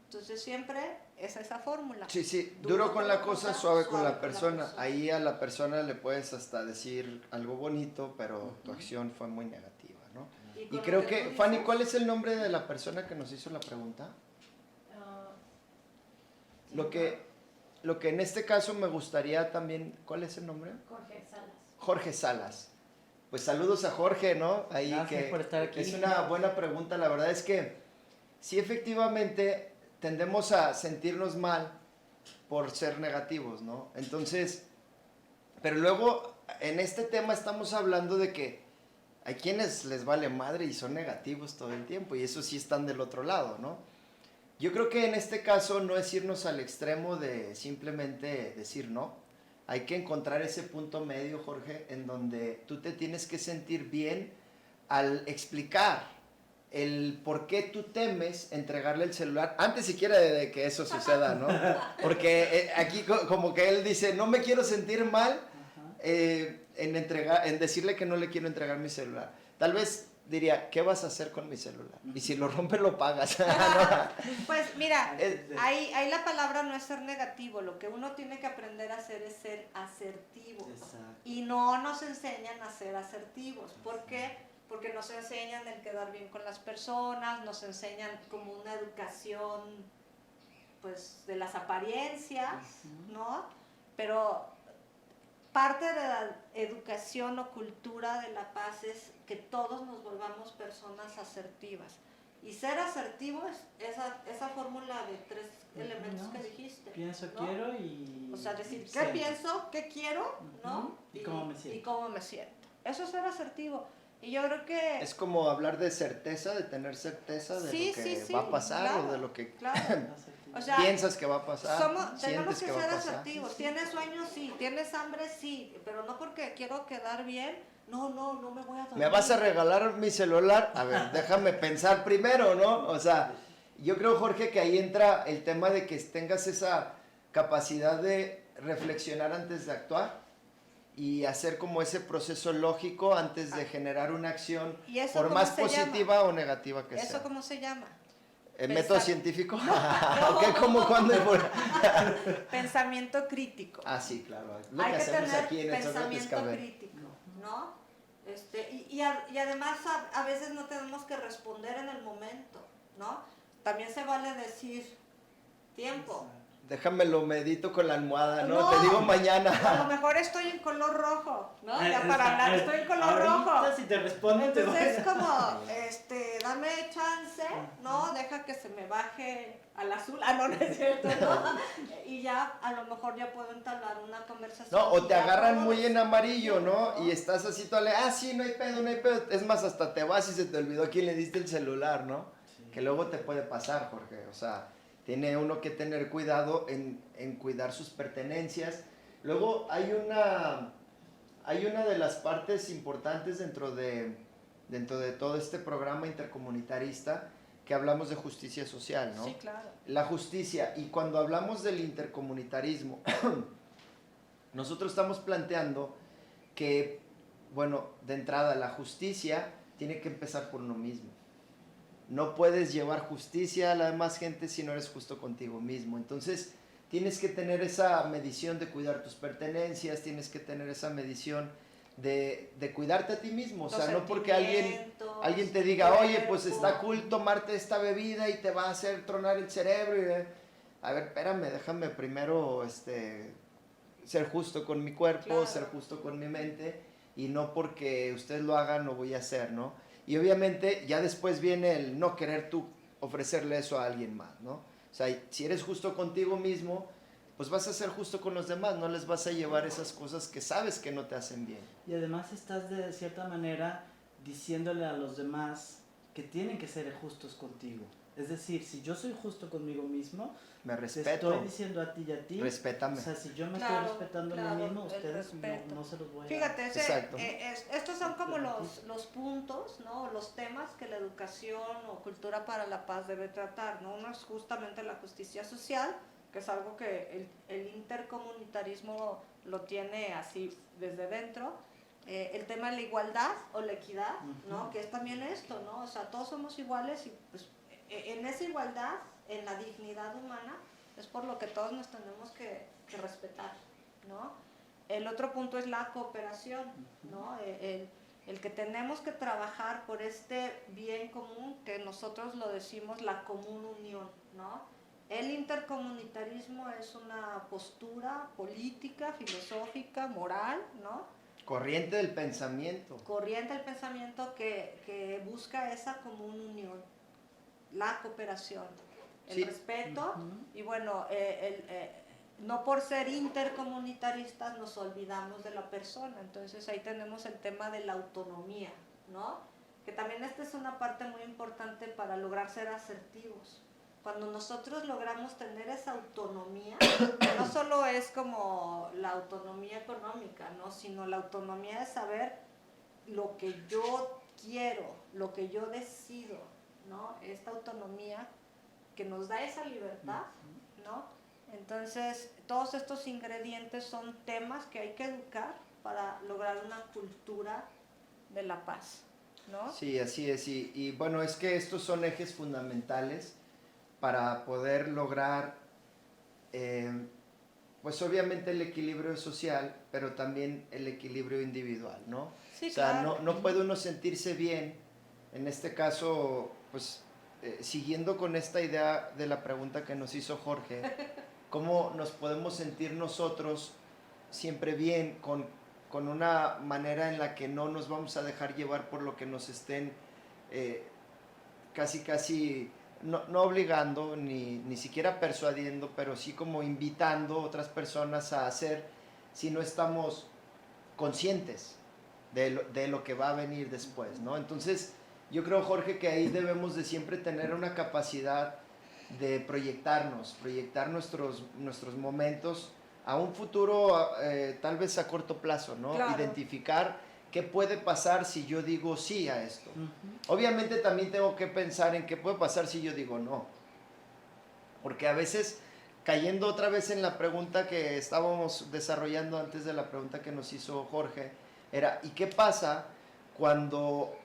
Entonces siempre es esa fórmula. Sí, sí, duro con la cosa, suave con la persona. Ahí a la persona le puedes hasta decir algo bonito, pero tu acción fue muy negativa, ¿no? Y creo que, Fanny, ¿cuál es el nombre de la persona que nos hizo la pregunta? Lo que en este caso me gustaría también, ¿cuál es el nombre? Jorge Salas. Jorge Salas. Pues saludos a Jorge, ¿no? Ahí gracias que por estar aquí. Es una buena pregunta. La verdad es que sí, efectivamente tendemos a sentirnos mal por ser negativos, ¿no? Entonces, pero luego en este tema estamos hablando de que hay quienes les vale madre y son negativos todo el tiempo, y eso sí están del otro lado, ¿no? Yo creo que en este caso no es irnos al extremo de simplemente decir no. Hay que encontrar ese punto medio, Jorge, en donde tú te tienes que sentir bien al explicar el por qué tú temes entregarle el celular antes siquiera de que eso suceda, ¿no? Porque aquí como que él dice, no me quiero sentir mal en decirle que no le quiero entregar mi celular. Tal vez diría, ¿qué vas a hacer con mi celular? Y si lo rompe, lo pagas. Pues mira, ahí la palabra no es ser negativo, lo que uno tiene que aprender a hacer es ser asertivo. Exacto. Y no nos enseñan a ser asertivos. ¿Por qué? Porque nos enseñan el quedar bien con las personas, nos enseñan como una educación pues de las apariencias, ¿no? Pero parte de la educación o cultura de la paz es que todos nos volvamos personas asertivas. Y ser asertivo es esa fórmula de 3 elementos que dijiste. Pienso, ¿no? Quiero y... O sea, decir, ¿qué siento. pienso? ¿Qué quiero? ¿No? Y cómo me siento. Y cómo me siento. Eso es ser asertivo. Y yo creo que... Es como hablar de certeza, de tener certeza de lo que va a pasar, claro, o de lo que o sea, piensas que va a pasar, tenemos sientes que que va ser a pasar. asertivos. ¿Tienes sueños? Sí. ¿Tienes hambre? Sí. Pero no porque quiero quedar bien. No me voy a dormir. ¿Me vas a regalar mi celular? A ver, déjame pensar primero, ¿no? O sea, yo creo, Jorge, que ahí entra el tema de que tengas esa capacidad de reflexionar antes de actuar y hacer como ese proceso lógico antes de generar una acción, por más positiva o negativa que sea. ¿Eso cómo se llama? ¿Método científico? No. ¿Qué, cómo, cuándo? Pensamiento crítico. Ah, sí, claro. Lo Hay que que hacemos tener aquí en el pensamiento crítico, ¿no? Y además a veces no tenemos que responder en el momento, ¿no? También se vale decir tiempo, déjame lo medito con la almohada, ¿no? No. Te digo A lo mañana. mejor estoy en color rojo, ¿no? Ya para hablar, estoy en color rojo. Ahorita si te responden te voy Entonces a... es como, dame chance, ¿no? Deja que se me baje al azul. Ah, no, no es cierto, ¿no? Y ya a lo mejor ya puedo entablar una conversación. No, o y te ya agarran puedo muy en decir, amarillo, ¿no? ¿no? Y estás así todo sí, no hay pedo, no hay pedo. Es más, hasta te vas y se te olvidó a quién le diste el celular, ¿no? Sí. Que luego te puede pasar, Jorge. O sea, tiene uno que tener cuidado en cuidar sus pertenencias. Luego hay una de las partes importantes dentro de todo este programa intercomunitarista que hablamos de justicia social, ¿no? Sí, claro. La justicia, y cuando hablamos del intercomunitarismo, nosotros estamos planteando que, bueno, de entrada, la justicia tiene que empezar por uno mismo. No puedes llevar justicia a la demás gente si no eres justo contigo mismo. Entonces, tienes que tener esa medición de cuidar tus pertenencias, tienes que tener esa medición de cuidarte a ti mismo. O sea, no porque alguien te diga, oye, pues está cool tomarte esta bebida y te va a hacer tronar el cerebro. A ver, espérame, déjame primero ser justo con mi cuerpo, Claro. ser justo con mi mente, y no porque ustedes lo hagan lo voy a hacer, ¿no? Y obviamente ya después viene el no querer tú ofrecerle eso a alguien más, ¿no? O sea, si eres justo contigo mismo, pues vas a ser justo con los demás, no les vas a llevar esas cosas que sabes que no te hacen bien. Y además estás de cierta manera diciéndole a los demás que tienen que ser justos contigo. Es decir, si yo soy justo conmigo mismo, Me te respeto, estoy diciendo a ti y a ti, respétame. o sea, si yo me Claro, estoy respetando a claro, mí mismo, el ustedes respeto. no se los voy a... Fíjate, Exacto. estos son como los puntos, ¿no? Los temas que la educación o cultura para la paz debe tratar, ¿no? Uno es justamente la justicia social, que es algo que el intercomunitarismo lo tiene así desde dentro. El tema de la igualdad o la equidad, ¿no? Que es también esto, ¿no? O sea, todos somos iguales y pues en esa igualdad, en la dignidad humana, es por lo que todos nos tenemos que respetar, ¿no? El otro punto es la cooperación, ¿no? El que tenemos que trabajar por este bien común, que nosotros lo decimos la común unión, ¿no? El intercomunitarismo es una postura política, filosófica, moral, ¿no? Corriente del pensamiento. Corriente del pensamiento que busca esa común unión, la cooperación, el Sí. respeto, y bueno, no por ser intercomunitaristas nos olvidamos de la persona. Entonces ahí tenemos el tema de la autonomía, ¿no? Que también esta es una parte muy importante para lograr ser asertivos. Cuando nosotros logramos tener esa autonomía, no solo es como la autonomía económica, ¿no? Sino la autonomía de saber lo que yo quiero, lo que yo decido, ¿no? Esta autonomía que nos da esa libertad, ¿no? Entonces, todos estos ingredientes son temas que hay que educar para lograr una cultura de la paz, ¿no? Sí, así es. Y bueno, es que estos son ejes fundamentales para poder lograr, pues obviamente el equilibrio social, pero también el equilibrio individual, ¿no? Sí, o sea, claro. no puede uno sentirse bien, en este caso, pues siguiendo con esta idea de la pregunta que nos hizo Jorge, ¿cómo nos podemos sentir nosotros siempre bien con una manera en la que no nos vamos a dejar llevar por lo que nos estén casi no obligando, ni siquiera persuadiendo, pero sí como invitando a otras personas a hacer, si no estamos conscientes de lo que va a venir después, ¿no? Entonces, yo creo, Jorge, que ahí debemos de siempre tener una capacidad de proyectar nuestros momentos a un futuro, tal vez a corto plazo, ¿no? Claro. Identificar qué puede pasar si yo digo sí a esto. Obviamente también tengo que pensar en qué puede pasar si yo digo no. Porque a veces, cayendo otra vez en la pregunta que estábamos desarrollando antes de la pregunta que nos hizo Jorge, era, ¿y qué pasa cuando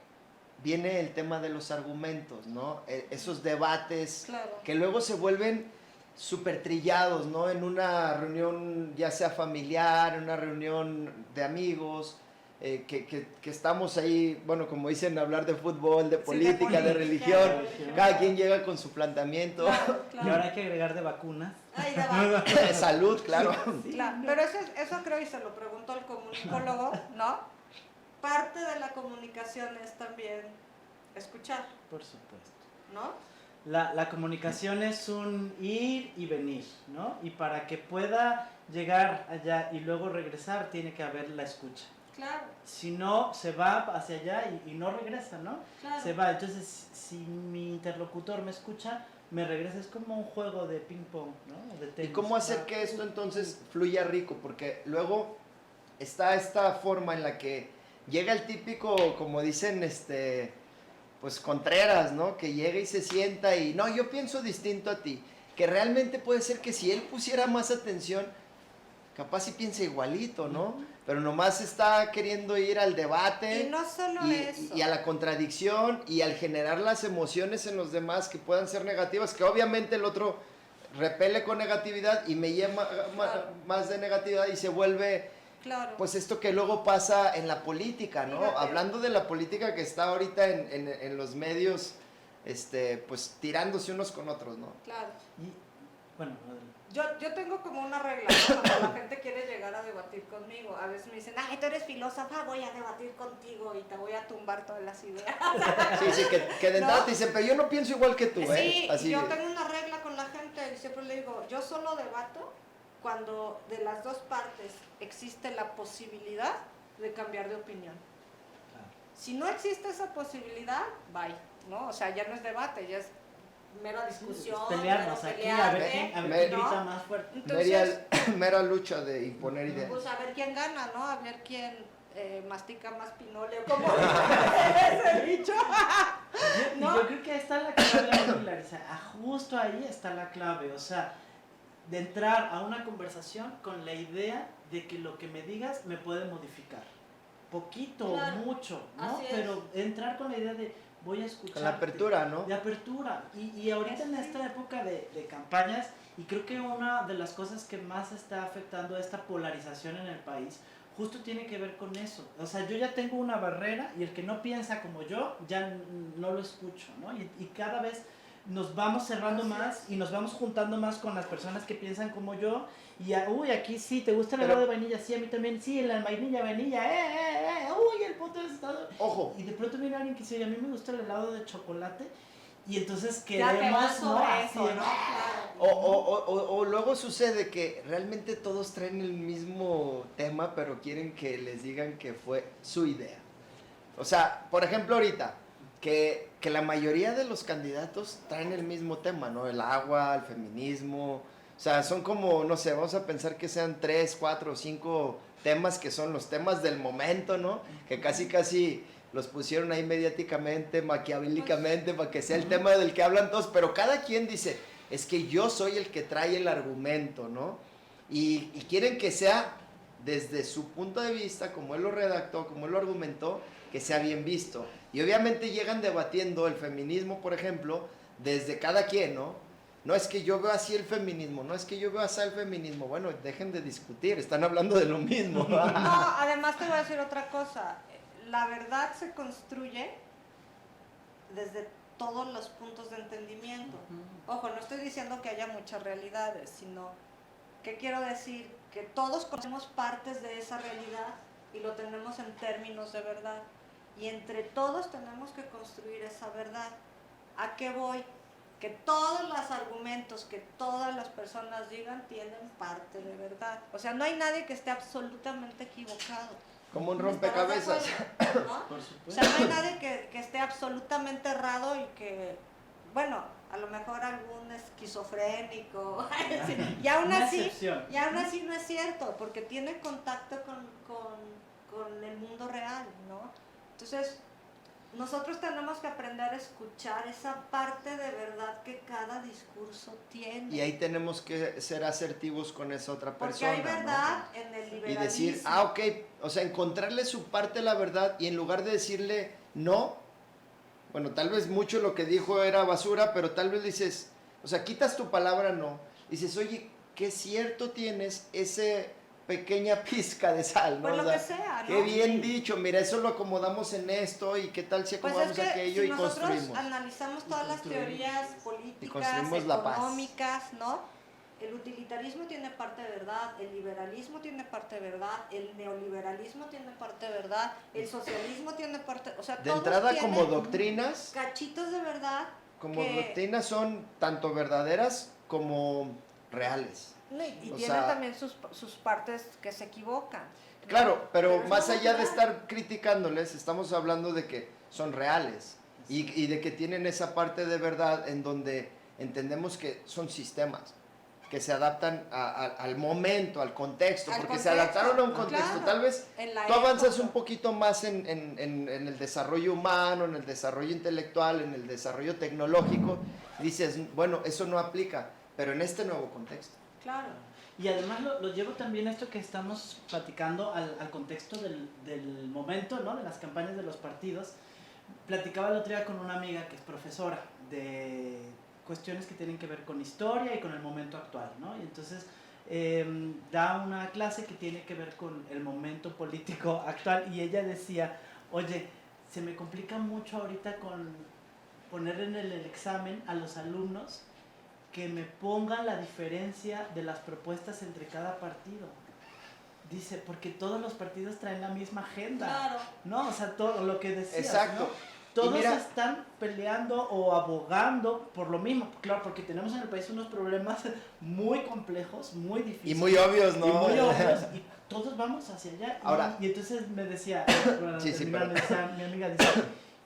viene el tema de los argumentos, ¿no? Esos debates, Claro. que luego se vuelven súper trillados, ¿no? En una reunión ya sea familiar, en una reunión de amigos, que estamos ahí, bueno, como dicen, hablar de fútbol, de Sí, política, de religión, religión. cada quien llega con su planteamiento, Claro, Y ahora hay que agregar de vacunas. Ay, ya va. salud, claro. Claro, pero eso creo y se lo preguntó el comunicólogo, ¿no? Parte de la comunicación es también escuchar, Por supuesto. ¿no? La comunicación es un ir y venir, ¿no? Y para que pueda llegar allá y luego regresar, tiene que haber la escucha. Claro, Si no, se va hacia allá y no regresa, ¿no? claro. Se va. Entonces, si mi interlocutor me escucha, me regresa. Es como un juego de ping pong, ¿no? De ¿Y tenis. cómo hacer que esto entonces fluya rico? Porque luego está esta forma en la que llega el típico, como dicen, pues Contreras, ¿no? Que llega y se sienta y, no, yo pienso distinto a ti. Que realmente puede ser que si él pusiera más atención, capaz si piensa igualito, ¿no? Pero nomás está queriendo ir al debate. Y no solo eso. Y a la contradicción y al generar las emociones en los demás que puedan ser negativas, que obviamente el otro repele con negatividad y me lleva Claro. más de negatividad y se vuelve, Claro. pues esto que luego pasa en la política, ¿no? Fíjate. Hablando de la política que está ahorita en los medios, pues tirándose unos con otros, ¿no? Claro. Y, bueno, adelante. Yo tengo como una regla, ¿no? Cuando la gente quiere llegar a debatir conmigo, a veces me dicen, ay, tú eres filósofa, voy a debatir contigo y te voy a tumbar todas las ideas. Sí, que de ¿No? entrada te dicen, pero yo no pienso igual que tú, ¿eh? Sí, Así yo de- tengo una regla con la gente y siempre le digo, yo solo debato cuando de las dos partes existe la posibilidad de cambiar de opinión. Claro. Si no existe esa posibilidad, bye, ¿no? O sea, ya no es debate, ya es mera discusión. Es pelearnos mero aquí, a ver pelearte, quién ¿no? grita más fuerte. Entonces, mera lucha de imponer ideas. pues a ver quién gana, ¿no? A ver quién mastica más pinole o como ese dicho. Y ¿No? yo creo que ahí está la clave, Larisa. Justo ahí está la clave. O sea, de entrar a una conversación con la idea de que lo que me digas me puede modificar. Poquito, Claro, mucho, ¿no? así es. Pero entrar con la idea de voy a escuchar. Con la apertura, ¿no? De apertura. Y ahorita en esta época de campañas, y creo que una de las cosas que más está afectando esta polarización en el país, justo tiene que ver con eso. O sea, yo ya tengo una barrera y el que no piensa como yo, ya no lo escucho, ¿no? Y cada vez nos vamos cerrando Así más es. y nos vamos juntando más con las personas que piensan como yo. Y uy, aquí sí, ¿te gusta el Pero- helado de vainilla? Sí, a mí también. Sí, la vainilla. Uy, el punto de estado. Ojo, Y de pronto viene alguien que dice, oye, a mí me gusta el helado de chocolate. Y entonces Ya te queremos, vas ¿no? sobre Así, eso, ¿no? ¿no? Claro. o luego sucede que realmente todos traen el mismo tema, pero quieren que les digan que fue su idea. O sea, por ejemplo, ahorita, que la mayoría de los candidatos traen el mismo tema, ¿no? El agua, el feminismo. O sea, son como, no sé, vamos a pensar que sean 3, 4 o 5 temas que son los temas del momento, ¿no? Que casi los pusieron ahí mediáticamente, maquiavélicamente, para que sea el tema del que hablan todos, pero cada quien dice, es que yo soy el que trae el argumento, ¿no? Y quieren que sea desde su punto de vista, como él lo redactó, como él lo argumentó, que sea bien visto. Y obviamente llegan debatiendo el feminismo, por ejemplo, desde cada quien, ¿no? No es que yo veo así el feminismo, no es que yo veo así el feminismo. Bueno, dejen de discutir, están hablando de lo mismo. No, además te voy a decir otra cosa. La verdad se construye desde todos los puntos de entendimiento. Ojo, no estoy diciendo que haya muchas realidades, sino que quiero decir que todos conocemos partes de esa realidad y lo tenemos en términos de verdad. Y entre todos tenemos que construir esa verdad. ¿A qué voy? Que todos los argumentos que todas las personas digan tienen parte de verdad. O sea, no hay nadie que esté absolutamente equivocado. Como un ¿Estarás de rompecabezas. acuerdo? ¿No? Por O supuesto. sea, no hay nadie que esté absolutamente errado y que, bueno, a lo mejor algún esquizofrénico, y aún Una así, excepción. y aún así no es cierto, porque tiene contacto con el mundo real, ¿no? Entonces, nosotros tenemos que aprender a escuchar esa parte de verdad que cada discurso tiene. Y ahí tenemos que ser asertivos con esa otra porque persona. hay verdad en el ¿no? liberalismo. Y decir, ok, o sea, encontrarle su parte de la verdad y en lugar de decirle no, bueno, tal vez mucho lo que dijo era basura, pero tal vez dices, o sea, quitas tu palabra no, dices, oye, qué cierto tienes ese pequeña pizca de sal, ¿no? Pues O lo sea, que sea, ¿no? qué bien dicho, mira, eso lo acomodamos en esto y qué tal si Pues acomodamos es que aquello si y nosotros construimos. analizamos todas las teorías políticas, construimos la paz. económicas, ¿no? El utilitarismo tiene parte de verdad, el liberalismo tiene parte de verdad, el neoliberalismo tiene parte de verdad, el socialismo tiene parte, o sea, De todos entrada, tienen como doctrinas, cachitos de verdad como que- doctrinas son tanto verdaderas como reales. no, y O tienen sea, también sus partes que se equivocan. ¿no? Claro, pero es más lo allá de natural. estar criticándoles, estamos hablando de que son reales y de que tienen esa parte de verdad en donde entendemos que son sistemas que se adaptan al momento, al contexto, Al porque contexto, se adaptaron a un contexto. claro, Tal vez en la tú avanzas época. un poquito más en el desarrollo humano, en el desarrollo intelectual, en el desarrollo tecnológico, y dices, bueno, eso no aplica, pero en este nuevo contexto. Claro. Y además lo llevo también a esto que estamos platicando al contexto del momento, ¿no? De las campañas de los partidos. Platicaba el otro día con una amiga que es profesora de cuestiones que tienen que ver con historia y con el momento actual, ¿no? Y entonces da una clase que tiene que ver con el momento político actual y ella decía, oye, se me complica mucho ahorita con poner en el examen a los alumnos que me pongan la diferencia de las propuestas entre cada partido. Dice, porque todos los partidos traen la misma agenda. Claro. ¿No? O sea, todo lo que decías, Exacto. ¿no? Todos mira- están peleando o abogando por lo mismo. Claro, porque tenemos en el país unos problemas muy complejos, muy difíciles. Y muy obvios, ¿no? Y muy obvios, y todos vamos hacia allá. Ahora- Y entonces me decía, para Sí, sí, terminar, pero- me decía, mi amiga dice,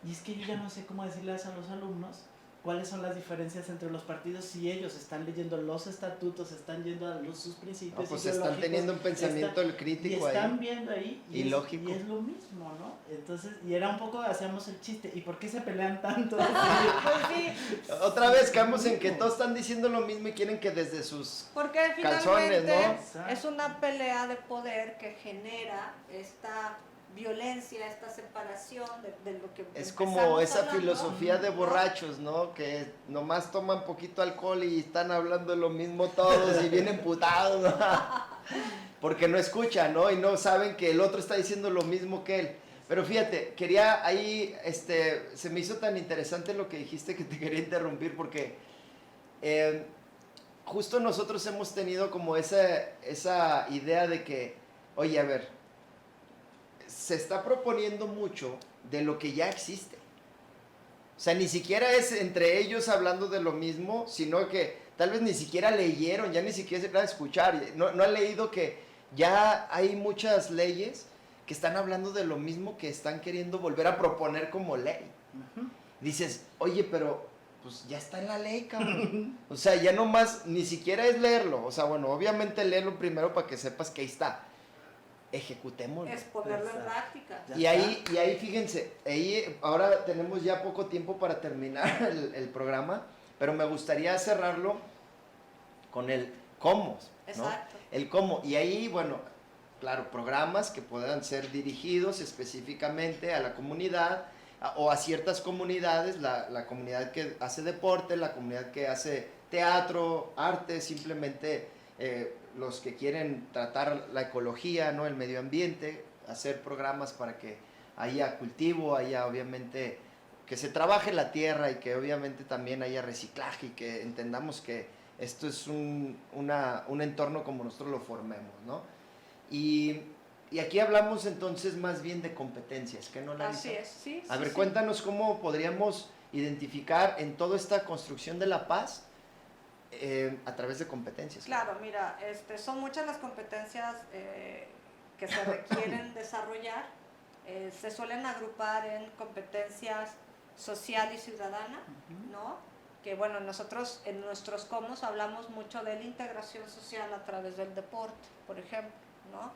y es que yo ya no sé cómo decirles a los alumnos cuáles son las diferencias entre los partidos si ellos están leyendo los estatutos, están yendo a sus principios No, pues están ideológicos, teniendo un pensamiento y crítico están ahí. viendo ahí Y es, lógico. y es lo mismo, ¿no? Entonces, y era un poco, hacíamos el chiste, ¿y por qué se pelean tanto? Pues sí, Otra vez caemos en que todos están diciendo lo mismo y quieren que desde sus... porque Calzones, finalmente ¿no? es una pelea de poder que genera esta violencia, esta separación de lo que Es empezamos como esa hablando, filosofía de ¿no? borrachos, ¿no? Que nomás toman poquito alcohol y están hablando lo mismo todos y vienen emputados, ¿no? Porque no escuchan, ¿no? Y no saben que el otro está diciendo lo mismo que él. Pero fíjate, quería ahí, se me hizo tan interesante lo que dijiste que te quería interrumpir porque justo nosotros hemos tenido como esa idea de que, oye, a ver, se está proponiendo mucho de lo que ya existe. O sea, ni siquiera es entre ellos hablando de lo mismo, sino que tal vez ni siquiera leyeron, ya ni siquiera se van a escuchar. No han leído que ya hay muchas leyes que están hablando de lo mismo que están queriendo volver a proponer como ley. Ujú. Dices, oye, pero pues ya está en la ley, cabrón. O sea, ya nomás, ni siquiera es leerlo. O sea, bueno, obviamente léelo primero para que sepas que ahí está. Ejecutémoslo. Es ponerlo en Exacto. práctica. Ya Y está. ahí fíjense, ahí ahora tenemos ya poco tiempo para terminar el programa, pero me gustaría cerrarlo con el cómo, ¿no? Exacto. El cómo. Y ahí, bueno, claro, programas que puedan ser dirigidos específicamente a la comunidad o a ciertas comunidades, la comunidad que hace deporte, la comunidad que hace teatro, arte, simplemente los que quieren tratar la ecología, ¿no? El medio ambiente, hacer programas para que haya cultivo, haya obviamente que se trabaje la tierra y que obviamente también haya reciclaje y que entendamos que esto es un entorno como nosotros lo formemos, ¿no? Y aquí hablamos entonces más bien de competencias, ¿qué no, Larisa? Así es, sí. A sí, ver, sí. cuéntanos cómo podríamos identificar en toda esta construcción de la paz a través de competencias. Claro, mira, son muchas las competencias que se requieren desarrollar. Se suelen agrupar en competencias social y ciudadana, ¿no? Que bueno, nosotros en nuestros comos hablamos mucho de la integración social a través del deporte, por ejemplo, ¿no?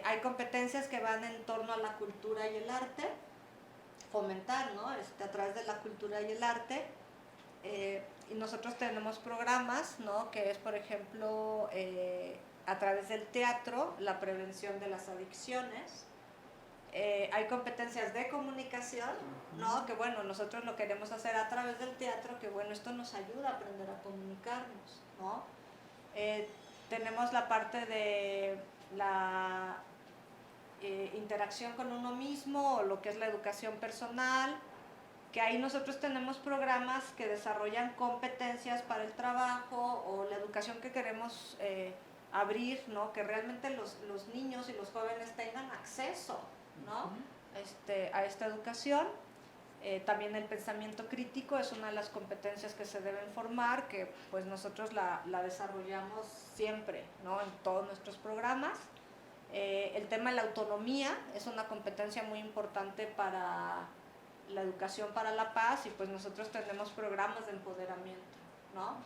Hay competencias que van en torno a la cultura y el arte, fomentar, ¿no? A través de la cultura y el arte. Y nosotros tenemos programas, ¿no? Que es, por ejemplo, a través del teatro, la prevención de las adicciones. Hay competencias de comunicación, ¿no? Que bueno, nosotros lo queremos hacer a través del teatro, que bueno, esto nos ayuda a aprender a comunicarnos, ¿no? Tenemos la parte de la interacción con uno mismo, o lo que es la educación personal, que ahí nosotros tenemos programas que desarrollan competencias para el trabajo o la educación que queremos abrir, ¿no? Que realmente los niños y los jóvenes tengan acceso, ¿no? A esta educación. También el pensamiento crítico es una de las competencias que se deben formar, que pues nosotros la desarrollamos siempre, ¿no? En todos nuestros programas. El tema de la autonomía es una competencia muy importante para la educación para la paz, y pues nosotros tenemos programas de empoderamiento, ¿no?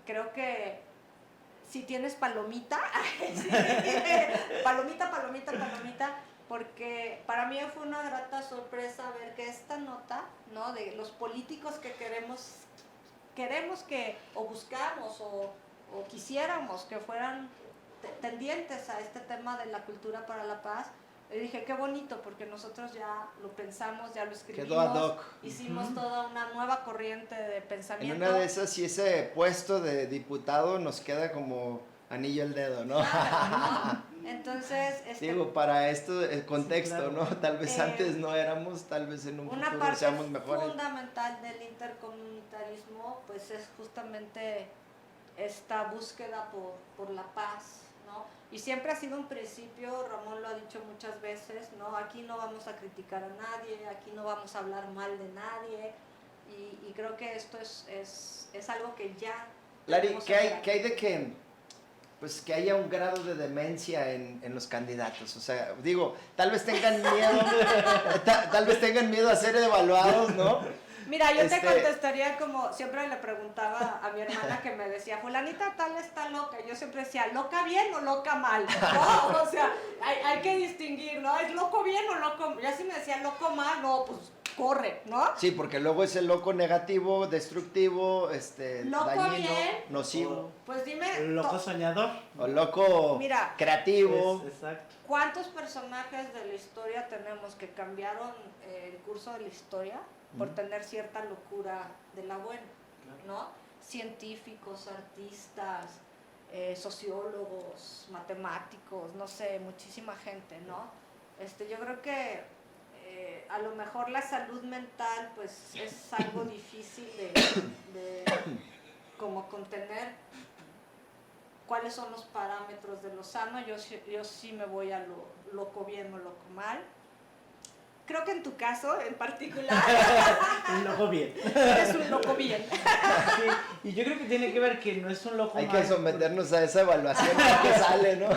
Creo que si tienes palomita, sí, palomita, porque para mí fue una grata sorpresa ver que esta nota, ¿no? De los políticos que queremos que, o buscamos, o quisiéramos que fueran tendientes a este tema de la cultura para la paz. Y dije, qué bonito, porque nosotros ya lo pensamos, ya lo escribimos. Quedó ad hoc. Hicimos toda una nueva corriente de pensamiento. En una de esas, si ese puesto de diputado nos queda como anillo al dedo, ¿no? Claro, ¿no? Entonces, digo, para esto, el contexto, sí, claro. ¿no? Tal vez antes no éramos, tal vez en un una futuro parte seamos mejores. fundamental del intercomunitarismo, pues es justamente esta búsqueda por la paz, ¿no? Y siempre ha sido un principio, Ramón lo ha dicho muchas veces, ¿no? Aquí no vamos a criticar a nadie, aquí no vamos a hablar mal de nadie, y creo que esto es algo que ya... Lari, ¿qué hay de que, pues, que haya un grado de demencia en los candidatos? O sea, digo, tal vez tengan miedo, tal vez tengan miedo a ser evaluados, ¿no? Mira, yo te contestaría como siempre le preguntaba a mi hermana, que me decía, fulanita tal está loca. Y yo siempre decía, ¿loca bien o loca mal? ¿No? O sea, hay que distinguir, ¿no? ¿Es loco bien o loco? Ya si me decía loco mal, no, pues corre, ¿no? Sí, porque luego es el loco negativo, destructivo, loco dañino, bien, nocivo. Pues dime... Loco soñador. O loco Mira, creativo. Exacto. ¿cuántos personajes de la historia tenemos que cambiaron el curso de la historia por tener cierta locura de la buena, ¿no? Científicos, artistas, sociólogos, matemáticos, no sé, muchísima gente, ¿no? Yo creo que a lo mejor la salud mental pues es algo difícil de como contener. ¿Cuáles son los parámetros de lo sano? Yo sí me voy a lo loco bien o loco mal. Creo que en tu caso en particular Un loco bien. eres un loco bien. Sí, y yo creo que tiene que ver que no es un loco Hay mal. que someternos a esa evaluación que sale, ¿no?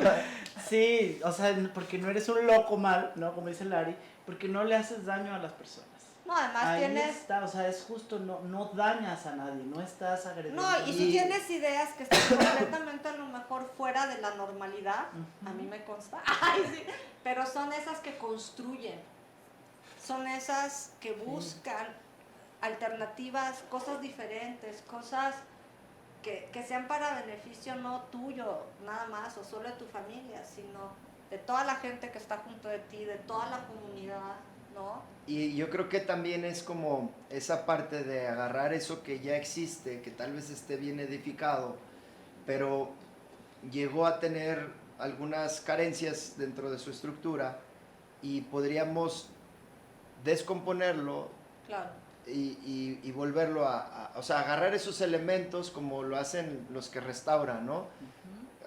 Sí, o sea, porque no eres un loco mal, ¿no? Como dice Lari, porque no le haces daño a las personas. No, además Ahí tienes... está, o sea, es justo, no dañas a nadie, no estás agrediendo. No, y si tienes ideas que están completamente a lo mejor fuera de la normalidad, a mí me consta, ay, sí, pero son esas que construyen, son esas que buscan alternativas, cosas diferentes, cosas que sean para beneficio no tuyo nada más o solo de tu familia, sino de toda la gente que está junto de ti, de toda la comunidad, ¿no? Y yo creo que también es como esa parte de agarrar eso que ya existe, que tal vez esté bien edificado, pero llegó a tener algunas carencias dentro de su estructura, y podríamos descomponerlo. Claro. Y volverlo o sea, agarrar esos elementos como lo hacen los que restauran, ¿no?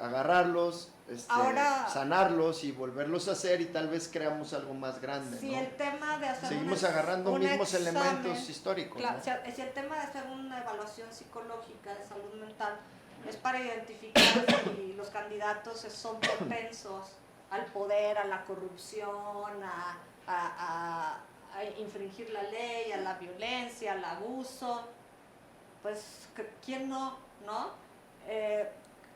Agarrarlos, Ahora, sanarlos y volverlos a hacer, y tal vez creamos algo más grande, si ¿no? el tema de hacer seguimos agarrando mismos elementos históricos, claro, ¿no? si el tema de hacer una evaluación psicológica de salud mental es para identificar si los candidatos son propensos al poder, a la corrupción, a infringir la ley, a la violencia, al abuso, pues ¿quién no?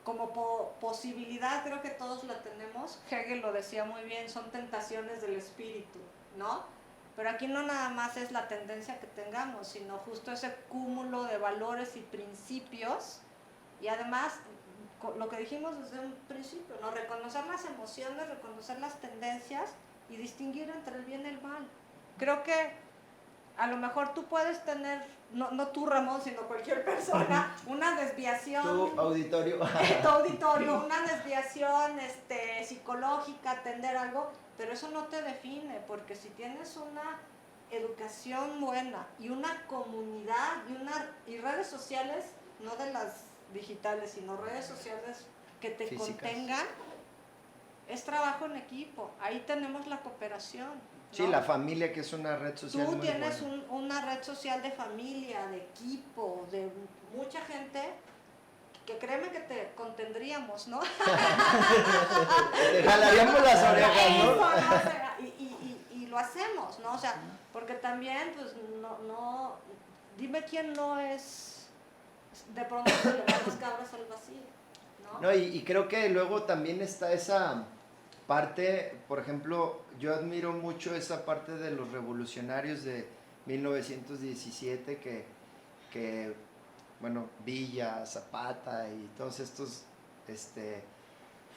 Como posibilidad creo que todos la tenemos. Hegel lo decía muy bien, son tentaciones del espíritu, ¿no? Pero aquí no nada más es la tendencia que tengamos, sino justo ese cúmulo de valores y principios, y además lo que dijimos desde un principio, ¿no? Reconocer las emociones, reconocer las tendencias y distinguir entre el bien y el mal. Creo que a lo mejor tú puedes tener, no tú Ramón, sino cualquier persona, una desviación. Tu auditorio. Tu auditorio, una desviación psicológica, atender algo, pero eso no te define, porque si tienes una educación buena y una comunidad y redes sociales, no de las digitales, sino redes sociales que te Físicas. contengan, es trabajo en equipo. Ahí tenemos la cooperación, ¿no? Sí, la familia, que es una red social Tú muy tienes buena. una red social de familia, de equipo, de mucha gente que créeme que te contendríamos, ¿no? Te jalaríamos las orejas, Eso, ¿no? o sea, y lo hacemos, ¿no? O sea, porque también, pues, no, dime quién no es, de pronto se le van las cabras al vacío, ¿no? No, y creo que luego también está esa parte, por ejemplo, yo admiro mucho esa parte de los revolucionarios de 1917 que bueno, Villa, Zapata y todos estos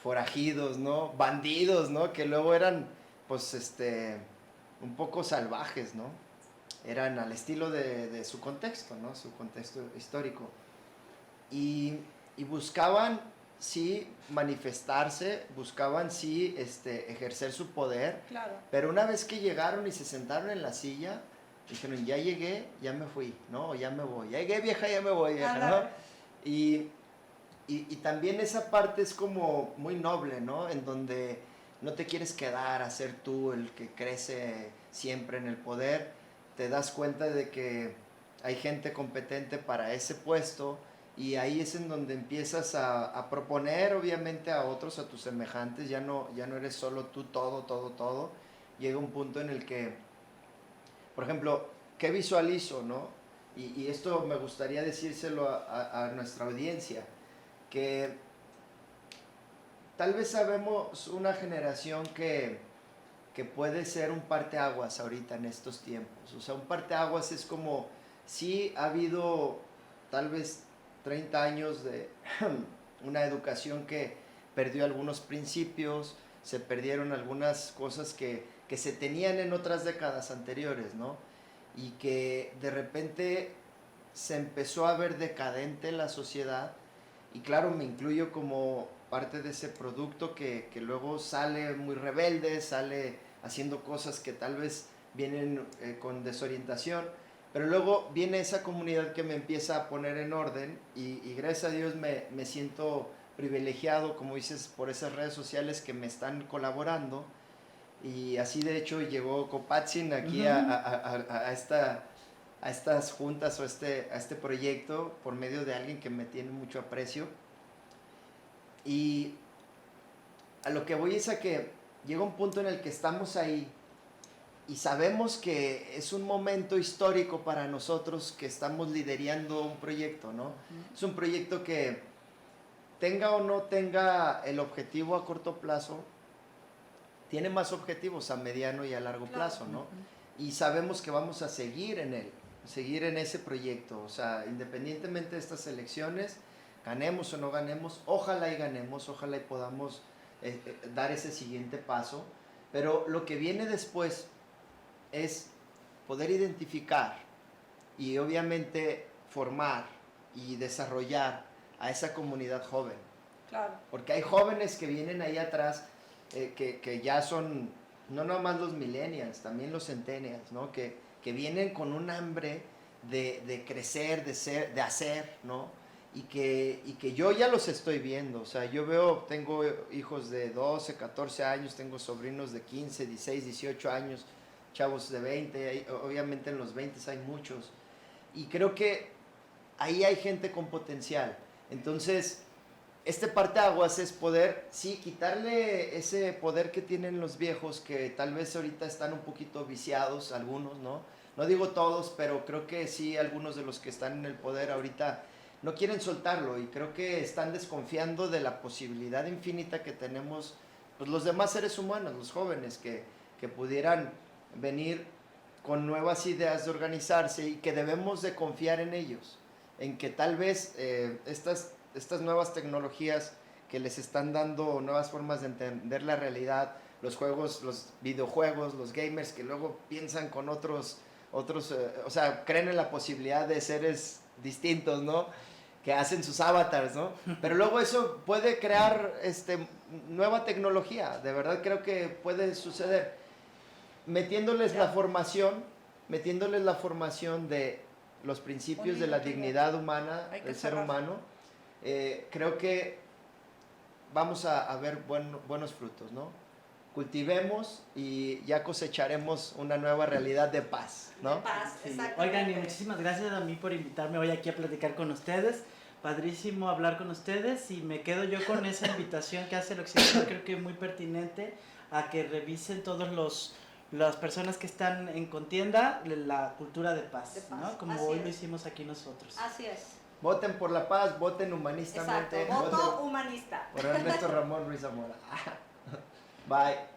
forajidos, ¿no? Bandidos, ¿no? Que luego eran, pues, un poco salvajes, ¿no? Eran al estilo de su contexto, ¿no? Su contexto histórico. Y buscaban, sí, manifestarse, buscaban, sí, ejercer su poder, Claro. pero una vez que llegaron y se sentaron en la silla, dijeron, ya llegué, ya me fui, ¿no? Ya me voy. Ya llegué, vieja, ya me voy, vieja, ¿no? Ándale. Y también esa parte es como muy noble, ¿no? En donde no te quieres quedar a ser tú el que crece siempre en el poder. Te das cuenta de que hay gente competente para ese puesto y ahí es en donde empiezas a proponer, obviamente, a otros, a tus semejantes. Ya no eres solo tú todo. Llega un punto en el que, por ejemplo, ¿qué visualizo, no? Y esto me gustaría decírselo a nuestra audiencia, que tal vez sabemos una generación que puede ser un parteaguas ahorita en estos tiempos. O sea, un parteaguas es como, sí ha habido tal vez 30 años de una educación que perdió algunos principios, se perdieron algunas cosas que se tenían en otras décadas anteriores, ¿no? Y que de repente se empezó a ver decadente la sociedad, y claro, me incluyo como parte de ese producto que luego sale muy rebelde, sale haciendo cosas que tal vez vienen con desorientación, pero luego viene esa comunidad que me empieza a poner en orden y gracias a Dios me siento privilegiado, como dices, por esas redes sociales que me están colaborando. Y así de hecho llegó Copatzin aquí a estas juntas o a este proyecto por medio de alguien que me tiene mucho aprecio. Y a lo que voy es a que llega un punto en el que estamos ahí y sabemos que es un momento histórico para nosotros que estamos liderando un proyecto, ¿no? Es un proyecto que tenga o no tenga el objetivo a corto plazo, tiene más objetivos a mediano y a largo plazo, ¿no? Y sabemos que vamos a seguir en él, seguir en ese proyecto. O sea, independientemente de estas elecciones, ganemos o no ganemos, ojalá y ganemos, ojalá y podamos dar ese siguiente paso. Pero lo que viene después es poder identificar y obviamente formar y desarrollar a esa comunidad joven. Claro. Porque hay jóvenes que vienen ahí atrás que ya son, no nomás los millennials, también los centennials, ¿no? Que vienen con un hambre de crecer, de hacer, ¿no? Y que yo ya los estoy viendo. O sea, tengo hijos de 12, 14 años, tengo sobrinos de 15, 16, 18 años, chavos de 20, obviamente en los 20 hay muchos. Y creo que ahí hay gente con potencial. Entonces, este parteaguas es poder, sí, quitarle ese poder que tienen los viejos, que tal vez ahorita están un poquito viciados, algunos, ¿no? No digo todos, pero creo que sí, algunos de los que están en el poder ahorita no quieren soltarlo y creo que están desconfiando de la posibilidad infinita que tenemos, pues, los demás seres humanos, los jóvenes, que pudieran venir con nuevas ideas de organizarse y que debemos de confiar en ellos, en que tal vez estas nuevas tecnologías que les están dando nuevas formas de entender la realidad, los juegos, los videojuegos, los gamers que luego piensan con otros otros, o sea, creen en la posibilidad de seres distintos, ¿no? Que hacen sus avatars, ¿no? Pero luego eso puede crear nueva tecnología, de verdad creo que puede suceder. Metiéndoles la formación de los principios de la dignidad humana, del ser humano, creo que vamos a ver buenos frutos, ¿no? Cultivemos y ya cosecharemos una nueva realidad de paz, ¿no? De paz, Sí. exactamente. Oigan, y muchísimas gracias a mí por invitarme hoy aquí a platicar con ustedes. Padrísimo hablar con ustedes y me quedo yo con esa invitación que hace el Occidente, creo que muy pertinente, a que revisen las personas que están en contienda la cultura de paz, De paz, ¿no? Como así hoy es. lo hicimos aquí nosotros. Así es. Voten por la paz, voten humanistamente. Exacto. Voto Voten humanista. por Ernesto Ramón Ruiz Zamora. Bye.